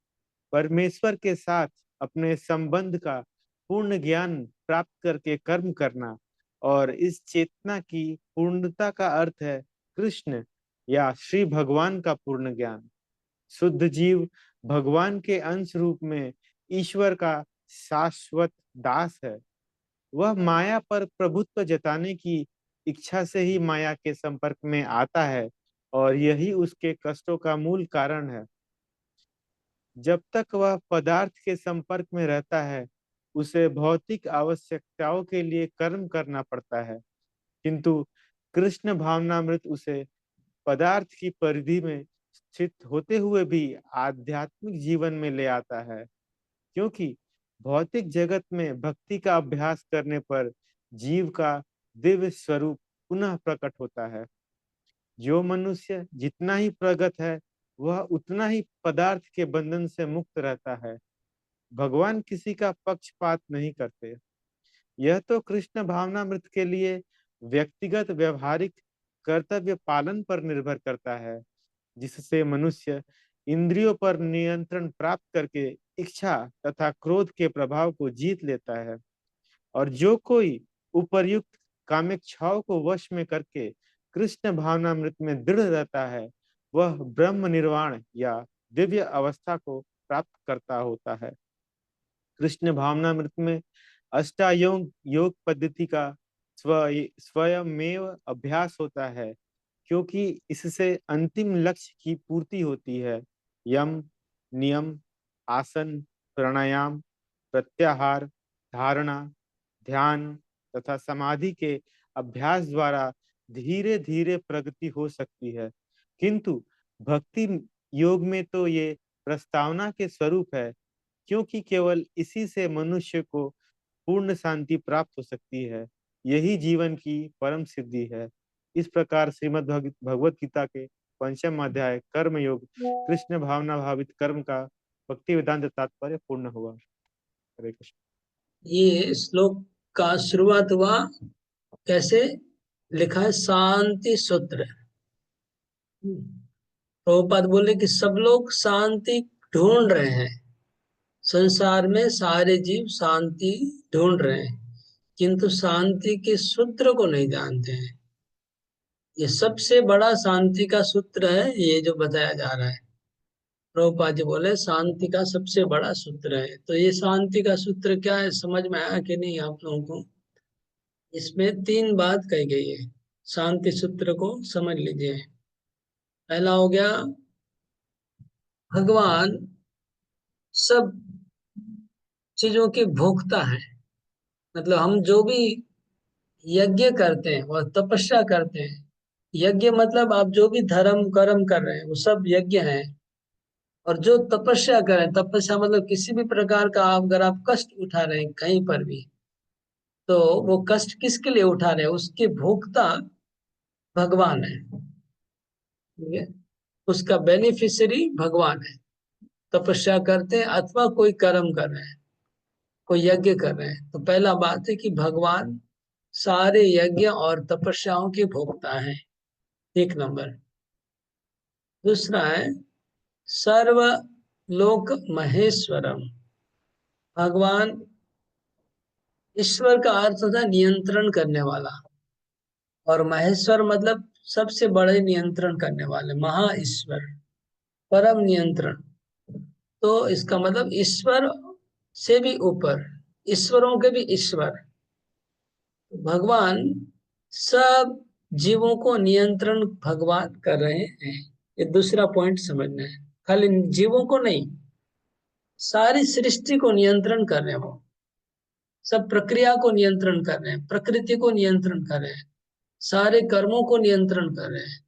परमेश्वर के साथ अपने संबंध का पूर्ण ज्ञान प्राप्त करके कर्म करना, और इस चेतना की पूर्णता का अर्थ है कृष्ण या श्री भगवान का पूर्ण ज्ञान। शुद्ध जीव भगवान के अंश रूप में ईश्वर का शाश्वत दास है। वह माया पर प्रभुत्व जताने की इच्छा से ही माया के संपर्क में आता है और यही उसके कष्टों का मूल कारण है। जब तक वह पदार्थ के संपर्क में रहता है, उसे भौतिक आवश्यकताओं के लिए कर्म करना पड़ता है, किंतु कृष्ण भावनामृत उसे पदार्थ की परिधि में स्थित होते हुए भी आध्यात्मिक जीवन में ले आता है, क्योंकि भौतिक जगत में भक्ति का अभ्यास करने पर जीव का दिव्य स्वरूप पुनः प्रकट होता है। जो मनुष्य जितना ही प्रगत है, वह उतना ही पदार्थ के बंधन से मुक्त रहता है। भगवान किसी का पक्षपात नहीं करते। यह तो कृष्ण भावनामृत के लिए व्यक्तिगत व्यवहारिक कर्तव्य पालन पर निर्भर करता है, जिससे मनुष्य इंद्रियों पर नियंत्रण प्राप्त करके इच्छा तथा क्रोध के प्रभाव को जीत लेता है। और जो कोई उपर्युक्त कामेच्छाओं को वश में करके कृष्ण भावनामृत में दृढ़ रहता है, वह ब्रह्म निर्वाण या दिव्य अवस्था को प्राप्त करता होता है। कृष्ण भावनामृत में अष्टायोग योग पद्धति का स्वयमेव अभ्यास होता है, क्योंकि इससे अंतिम लक्ष्य की पूर्ति होती है। यम, नियम, आसन, प्राणायाम, प्रत्याहार, धारणा, ध्यान तथा समाधि के अभ्यास द्वारा धीरे धीरे प्रगति हो सकती है, किंतु भक्ति योग में तो ये प्रस्तावना के स्वरूप है, क्योंकि केवल इसी से मनुष्य को पूर्ण शांति प्राप्त हो सकती है। यही जीवन की परम सिद्धि है। इस प्रकार श्रीमद् भगवत गीता के 5वें अध्याय कर्म योग कृष्ण भावना भावित कर्म का भक्ति वेदांत तात्पर्य पूर्ण हुआ। हरे कृष्ण। ये श्लोक का शुरुआत हुआ कैसे? लिखा है शांति सूत्र। प्रभुपाद बोले कि सब लोग शांति ढूंढ रहे हैं, संसार में सारे जीव शांति ढूंढ रहे हैं, किंतु शांति के सूत्र को नहीं जानते हैं। ये सबसे बड़ा शांति का सूत्र है, ये जो बताया जा रहा है। प्रभुपाद जी बोले शांति का सबसे बड़ा सूत्र है। तो ये शांति का सूत्र क्या है, समझ में आया कि नहीं आप लोगों को? इसमें 3 बात कही गई है, शांति सूत्र को समझ लीजिए। पहला हो गया, भगवान सब चीजों की भोक्ता है। मतलब हम जो भी यज्ञ करते हैं और तपस्या करते हैं, यज्ञ मतलब आप जो भी धर्म कर्म कर रहे हैं वो सब यज्ञ हैं, और जो तपस्या करें, तपस्या मतलब किसी भी प्रकार का अगर आप कष्ट उठा रहे हैं कहीं पर भी, तो वो कष्ट किसके लिए उठा रहे हैं, उसके भोक्ता भगवान है, ठीक है, उसका बेनिफिशियरी भगवान है। तपस्या करते हैं अथवा कोई कर्म कर रहे हैं, कोई यज्ञ कर रहे हैं, तो पहला बात है कि भगवान सारे यज्ञ और तपस्याओं के भोक्ता हैं, एक नंबर। दूसरा है सर्व लोक महेश्वरम। भगवान, ईश्वर का अर्थ होता है नियंत्रण करने वाला, और महेश्वर मतलब सबसे बड़े नियंत्रण करने वाले, महा ईश्वर, परम नियंत्रण। तो इसका मतलब ईश्वर से भी ऊपर, ईश्वरों के भी ईश्वर। भगवान सब जीवों को नियंत्रण भगवान कर रहे हैं, ये दूसरा पॉइंट समझना है। खाली जीवों को नहीं, सारी सृष्टि को नियंत्रण कर रहे हैं वो, सब प्रक्रिया को नियंत्रण कर रहे हैं, प्रकृति को नियंत्रण कर रहे हैं, सारे कर्मों को नियंत्रण कर रहे हैं,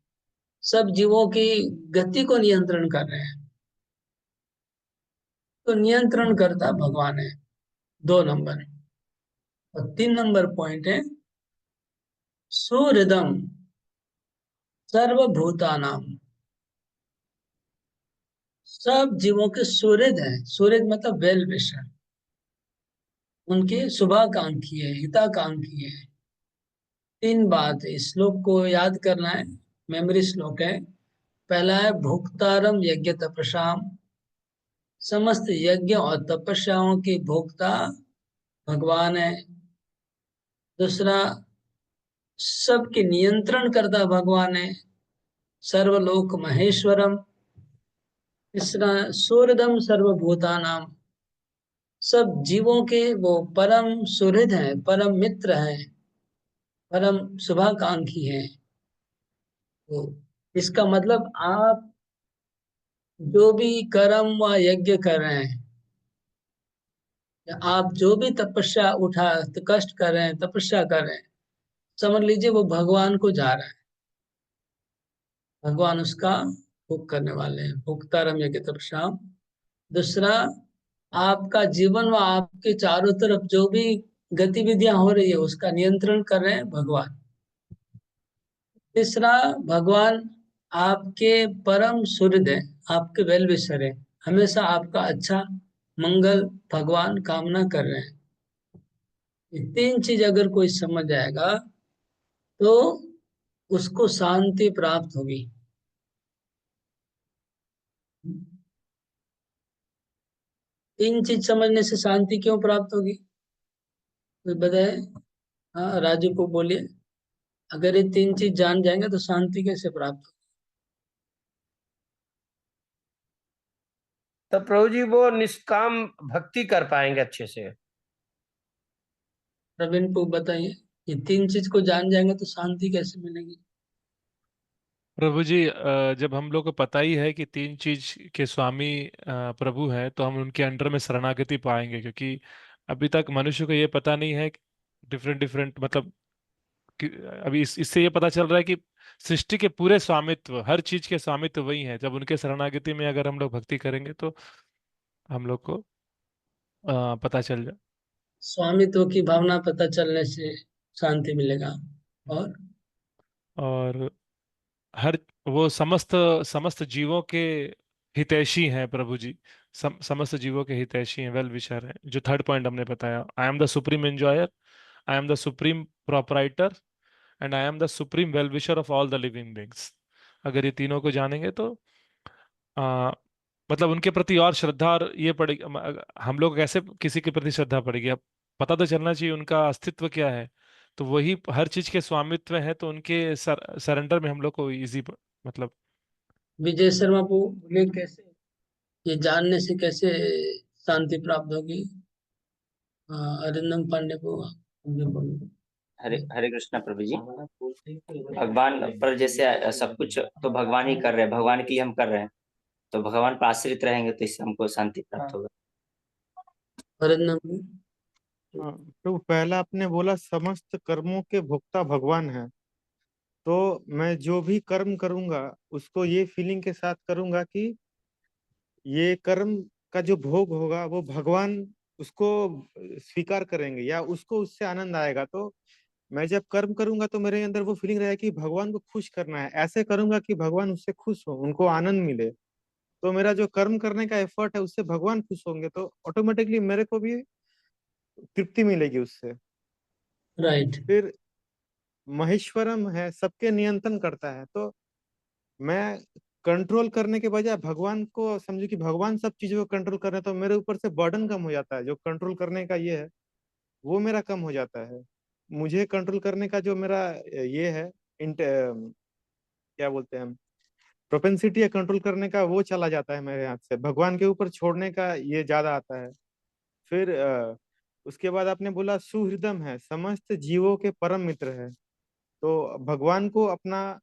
सब जीवों की गति को नियंत्रण कर रहे हैं। तो नियंत्रण करता भगवान है, 2 नंबर। और 3 नंबर पॉइंट है सुहृदम सर्वभूतानाम। सब जीवों के सुहृद है, सुहृद मतलब वेल विशर, उनके शुभाकांक्षी है, हिताकांक्षी है। 3 बात है, इस श्लोक को याद करना है, मेमोरी श्लोक है। पहला है भोक्तारम यज्ञ तपस्याम, समस्त यज्ञ और तपस्याओं के भोक्ता भगवान है। दूसरा, सबके नियंत्रण करता भगवान है, सर्वलोक महेश्वरम। तीसरा, सूर्यदम सर्वभूतानाम, सब जीवों के वो परम सुहृद हैं, परम मित्र हैं, परम शुभाकांक्षी हैं। तो इसका मतलब आप जो भी कर्म व यज्ञ कर रहे हैं, या आप जो भी तपस्या उठा कष्ट कर रहे हैं, तपस्या कर रहे हैं, समझ लीजिए वो भगवान को जा रहा है, भगवान उसका भोग करने वाले हैं, भोक्तारम यज्ञ तपस्या। दूसरा, आपका जीवन व आपके चारों तरफ जो भी गतिविधियां हो रही है उसका नियंत्रण कर रहे हैं भगवान। तीसरा, भगवान आपके परम सुहृद है, आपके वेल विशर है, हमेशा आपका अच्छा मंगल भगवान कामना कर रहे हैं। ये 3 चीज अगर कोई समझ जाएगा तो उसको शांति प्राप्त होगी। 3 चीज समझने से शांति क्यों प्राप्त होगी, कोई बताए? हाँ, राजू को बोलिए, अगर ये 3 चीज जान जाएंगे तो शांति कैसे प्राप्त होगी? तो प्रभु जी वो निष्काम भक्ति कर पाएंगे अच्छे से। प्रवीण को बताइए, ये 3 चीज को जान जाएंगे तो शांति कैसे मिलेगी? प्रभु जी, जब हम लोग को पता ही है कि 3 चीज के स्वामी प्रभु हैं, तो हम उनके अंडर में शरणागति पाएंगे, क्योंकि अभी तक मनुष्य को ये पता नहीं है डिफरेंट डिफरेंट मतलब अभी इससे ये पता चल रहा है कि सृष्टि के पूरे स्वामित्व, हर चीज के स्वामित्व वही है। जब उनके शरणागति में अगर हम लोग भक्ति करेंगे तो हम लोग को पता चल जाए। स्वामित्व की भावना पता चलने से शांति मिलेगा। और और हर वो समस्त समस्त जीवों के हितैषी हैं प्रभु जी। समस्त जीवों के हितैषी हैं, वेल विशर हैं, जो थर्ड पॉइंट हमने बताया। I am the supreme enjoyer, I am the supreme proprietor, and I am the supreme well wisher of all the living beings. अगर ये तीनों को जानेंगे तो आ, मतलब उनके प्रति और श्रद्धा, और ये पड़ेगी हम लोग कैसे किसी के प्रति श्रद्धा पड़ेगी, अब पता तो चलना चाहिए उनका अस्तित्व क्या है। तो वही हर चीज के स्वामित्व है, तो उनके सरेंडर में हम लोग को इजी मतलब। विजय शर्मा को बोलिए, कैसे ये जानने से कैसे शांति प्राप्त होगी? अरिंदम पांडे को बोलिए। हरे हरे कृष्णा प्रभु जी। भगवान पर जैसे सब कुछ तो भगवान ही कर रहे हैं, भगवान की हम कर रहे हैं, तो भगवान पर आश्रित रहेंगे तो इससे हमको शांति प्राप्त होगा। अरिंदम, तो पहला आपने बोला समस्त कर्मों के भोक्ता भगवान है, तो मैं जो भी कर्म करूंगा उसको ये फीलिंग के साथ करूंगा कि ये कर्म का जो भोग होगा वो भगवान उसको स्वीकार करेंगे या उसको उससे आनंद आएगा। तो मैं जब कर्म करूंगा तो मेरे अंदर वो फीलिंग रहेगा कि भगवान को खुश करना है, ऐसे करूंगा कि भगवान उससे खुश हो, उनको आनंद मिले। तो मेरा जो कर्म करने का एफर्ट है उससे भगवान खुश होंगे, तो ऑटोमेटिकली मेरे को भी तृप्ति मिलेगी उससे। राइट। फिर महेश्वरम है, सबके नियंत्रण करता है। तो मैं कंट्रोल करने के बजाय भगवान को समझू कि भगवान सब चीजों को कंट्रोल कर रहे हैं, तो मेरे ऊपर से बर्डन कम हो जाता है। जो कंट्रोल करने का ये है वो मेरा कम हो जाता है। मुझे कंट्रोल करने का जो मेरा ये है क्या बोलते हैं, प्रोपेंसिटी है कंट्रोल करने का, वो चला जाता है मेरे हाथ से। भगवान के ऊपर छोड़ने का ये ज्यादा आता है। फिर उसके बाद आपने बोला सुहृदम है, समस्त जीवों के परम मित्र है। तो भगवान को अपना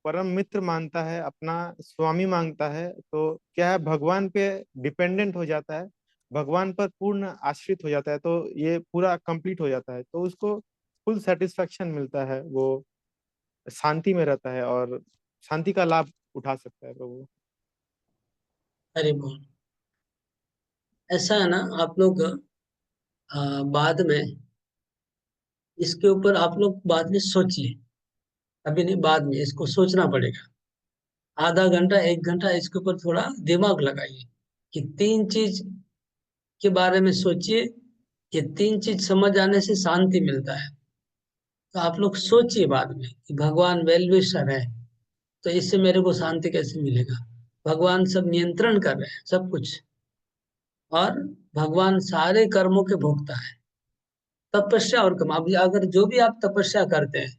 परम मित्र मानता है, अपना स्वामी मांगता है, तो क्या है, भगवान पे डिपेंडेंट हो जाता है, भगवान पर पूर्ण आश्रित हो जाता है, तो ये पूरा कंप्लीट हो जाता है। तो उसको फुल सेटिस्फेक्शन मिलता है, वो शांति में रहता है और शांति का लाभ उठा सकता है प्रभु। अरे बोल, ऐसा है ना, आप लोग बाद में इसके ऊपर आप लोग बाद में सोचिए, अभी नहीं, बाद में इसको सोचना पड़ेगा। आधा घंटा 1 घंटा इसके ऊपर थोड़ा दिमाग लगाइए कि 3 चीज के बारे में सोचिए। ये 3 चीज समझ आने से शांति मिलता है। तो आप लोग सोचिए बाद में कि भगवान वेल विशर है, तो इससे मेरे को शांति कैसे मिलेगा। भगवान सब नियंत्रण कर रहे हैं सब कुछ, और भगवान सारे कर्मों के भोक्ता है। तपस्या और कर्म, अभी अगर जो भी आप तपस्या करते हैं,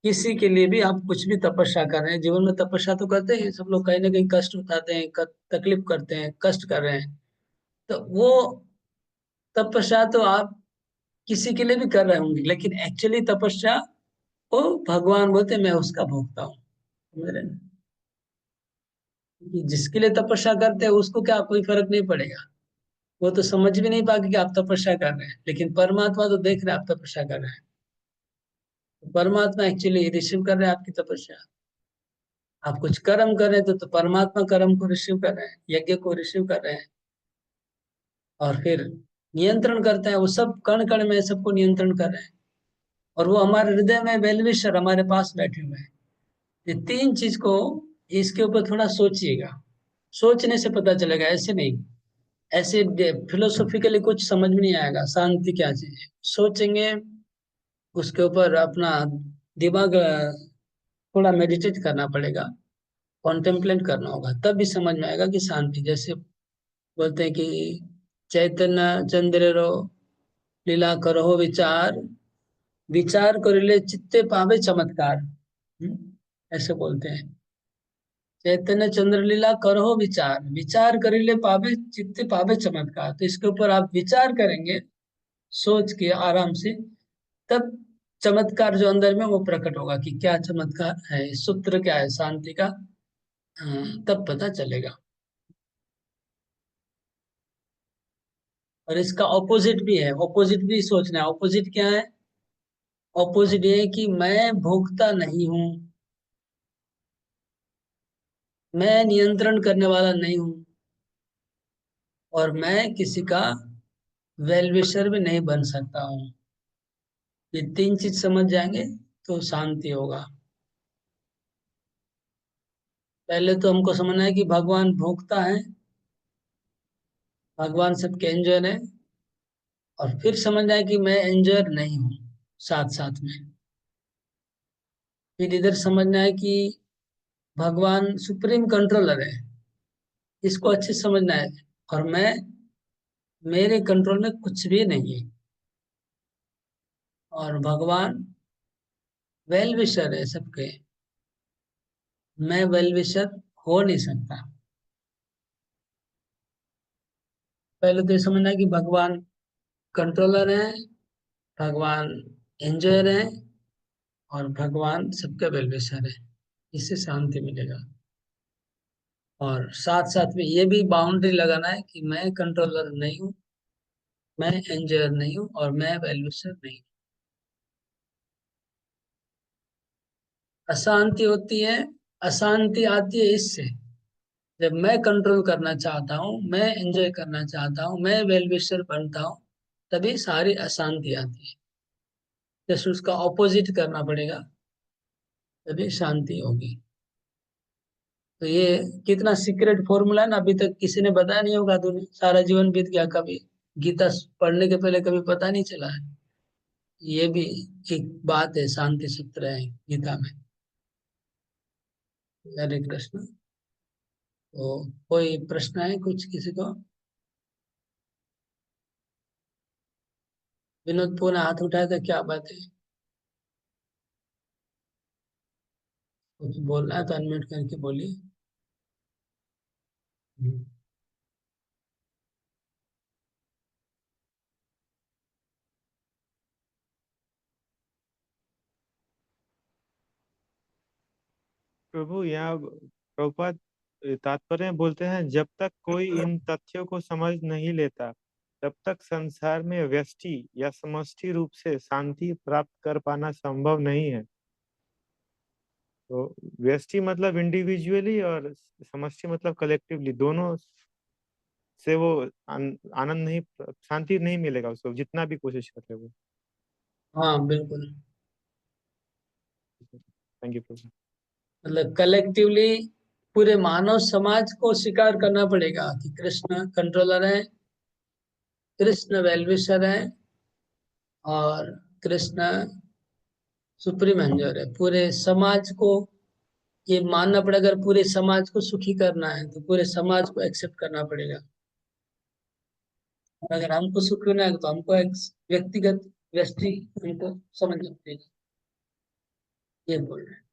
किसी के लिए भी आप कुछ भी तपस्या कर रहे हैं, जीवन में तपस्या तो करते हैं सब लोग, कहीं ना कहीं कष्ट उठाते हैं, तकलीफ करते हैं, कष्ट कर रहे हैं। तो वो तपस्या तो आप किसी के लिए भी कर रहे होंगे, लेकिन एक्चुअली तपस्या वो भगवान बोलते हैं, मैं उसका भोगता हूँ। समझ रहे हैं? कि जिसके लिए तपस्या करते हैं उसको क्या कोई फर्क नहीं पड़ेगा, वो तो समझ भी नहीं पाएगा कि आप तपस्या कर रहे हैं, लेकिन परमात्मा तो देख रहे हैं आप तपस्या कर रहे हैं। तो परमात्मा एक्चुअली रिसीव कर रहे हैं आपकी तपस्या। आप कुछ कर्म कर रहे हैं तो परमात्मा कर्म को रिसीव कर रहे हैं, यज्ञ को रिसीव कर रहे हैं, और फिर नियंत्रण करते हैं। वो सब कण कण में सबको नियंत्रण कर रहे हैं, और वो हमारे हृदय में वेलविशर हमारे पास बैठे हुए हैं। ये 3 चीज को, इसके ऊपर थोड़ा सोचिएगा। सोचने से पता चलेगा, ऐसे नहीं, ऐसे फिलोसॉफिकली कुछ समझ में नहीं आएगा शांति क्या चीज है। सोचेंगे, उसके ऊपर अपना दिमाग थोड़ा मेडिटेट करना पड़ेगा, कॉन्टेम्पलेट करना होगा, तब भी समझ में आएगा कि शांति। जैसे बोलते हैं कि चैतन्य चंद्र रो लीला करो विचार, विचार करिले चित्ते पावे चमत्कार। ऐसे बोलते हैं, चैतन्य चंद्र लीला करो विचार, विचार करिले पावे चित्ते पावे चमत्कार। तो इसके ऊपर आप विचार करेंगे सोच के आराम से, तब चमत्कार जो अंदर में वो प्रकट होगा कि क्या चमत्कार है, सूत्र क्या है शांति का, तब पता चलेगा। और इसका ऑपोजिट भी है, ऑपोजिट भी सोचना है। ऑपोजिट क्या है? ऑपोजिट ये है कि मैं भोगता नहीं हूं, मैं नियंत्रण करने वाला नहीं हूं, और मैं किसी का वेल विशर भी नहीं बन सकता हूँ। ये 3 चीज समझ जाएंगे तो शांति होगा। पहले तो हमको समझना है कि भगवान भोगता है, भगवान सबके एंजॉयर है, और फिर समझना है कि मैं एंजॉयर नहीं हूँ साथ साथ में। फिर इधर समझना है कि भगवान सुप्रीम कंट्रोलर है, इसको अच्छे से समझना है, और मैं, मेरे कंट्रोल में कुछ भी नहीं है, और भगवान वेल विशर है सबके, मैं वेल विशर हो नहीं सकता। पहले तो ये समझना है कि भगवान कंट्रोलर है, भगवान एंजॉयर है, और भगवान सबका वेल विशर है। इससे शांति मिलेगा। और साथ साथ में ये भी बाउंड्री लगाना है कि मैं कंट्रोलर नहीं हूँ, मैं एंजॉयर नहीं हूँ, और मैं वेल विशर नहीं हूँ। अशांति होती है, अशांति आती है इससे जब मैं कंट्रोल करना चाहता हूँ, मैं एंजॉय करना चाहता हूँ, मैं वेल विशर बनता हूँ, तभी सारी अशांति आती है। जैसे उसका ऑपोजिट करना पड़ेगा, तभी शांति होगी। तो ये कितना सीक्रेट फॉर्मूला है ना, अभी तक किसी ने बताया नहीं होगा। दुनिया सारा जीवन बीत गया, कभी गीता पढ़ने के पहले कभी पता नहीं चला है। ये भी एक बात है, शांति सूत्र है गीता में। हरे कृष्ण। तो कोई प्रश्न है कुछ किसी को? विनोद पूरा हाथ उठाया था, क्या बात है? कुछ बोलना है तो अनम्यूट करके बोलिए। प्रभु यहाँ प्रभुपाद तात्पर्य में बोलते हैं, जब तक कोई इन तथ्यों को समझ नहीं लेता तब तक संसार में व्यष्टि या समष्टि रूप से शांति प्राप्त कर पाना संभव नहीं है। तो व्यष्टि मतलब इंडिविजुअली और समष्टि मतलब कलेक्टिवली, दोनों से वो आनंद नहीं, शांति नहीं मिलेगा उसको जितना भी कोशिश करे वो। हाँ बिल्कुल। थैंक यू प्रभु। मतलब कलेक्टिवली पूरे मानव समाज को स्वीकार करना पड़ेगा कि कृष्ण कंट्रोलर है, कृष्ण वेलविशर है, और कृष्ण सुप्रीम एंजॉयर है। पूरे समाज को ये मानना पड़ेगा। अगर पूरे समाज को सुखी करना है तो पूरे समाज को एक्सेप्ट करना पड़ेगा। और अगर हमको सुख होना है तो हमको एक व्यक्तिगत व्यष्टि हमको समझना पड़ेगा। ये बोल रहे हैं।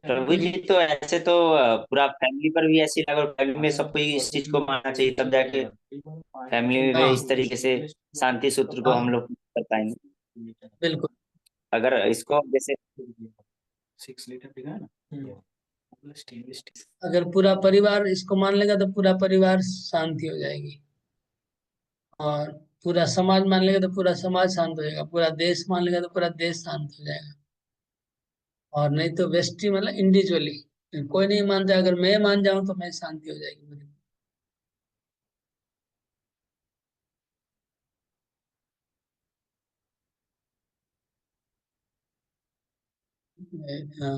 प्रभु जी, तो ऐसे तो पूरा फैमिली पर भी ऐसी लागू, फैमिली में सबको इस चीज को मानना चाहिए, तब जाके फैमिली में इस तरीके से शांति सूत्र को हम लोग कर पाएंगे। बिल्कुल। अगर इसको जैसे अगर पूरा परिवार इसको मान लेगा तो पूरा परिवार शांति हो जाएगी, और पूरा समाज मान लेगा तो पूरा समाज शांत हो जाएगा, पूरा देश मान लेगा तो पूरा देश शांत हो जाएगा। और नहीं तो वेस्टी मतलब इंडिविजुअली कोई नहीं मानता, अगर मैं मान जाऊं तो मैं शांति हो जाएगी मुझे। हाँ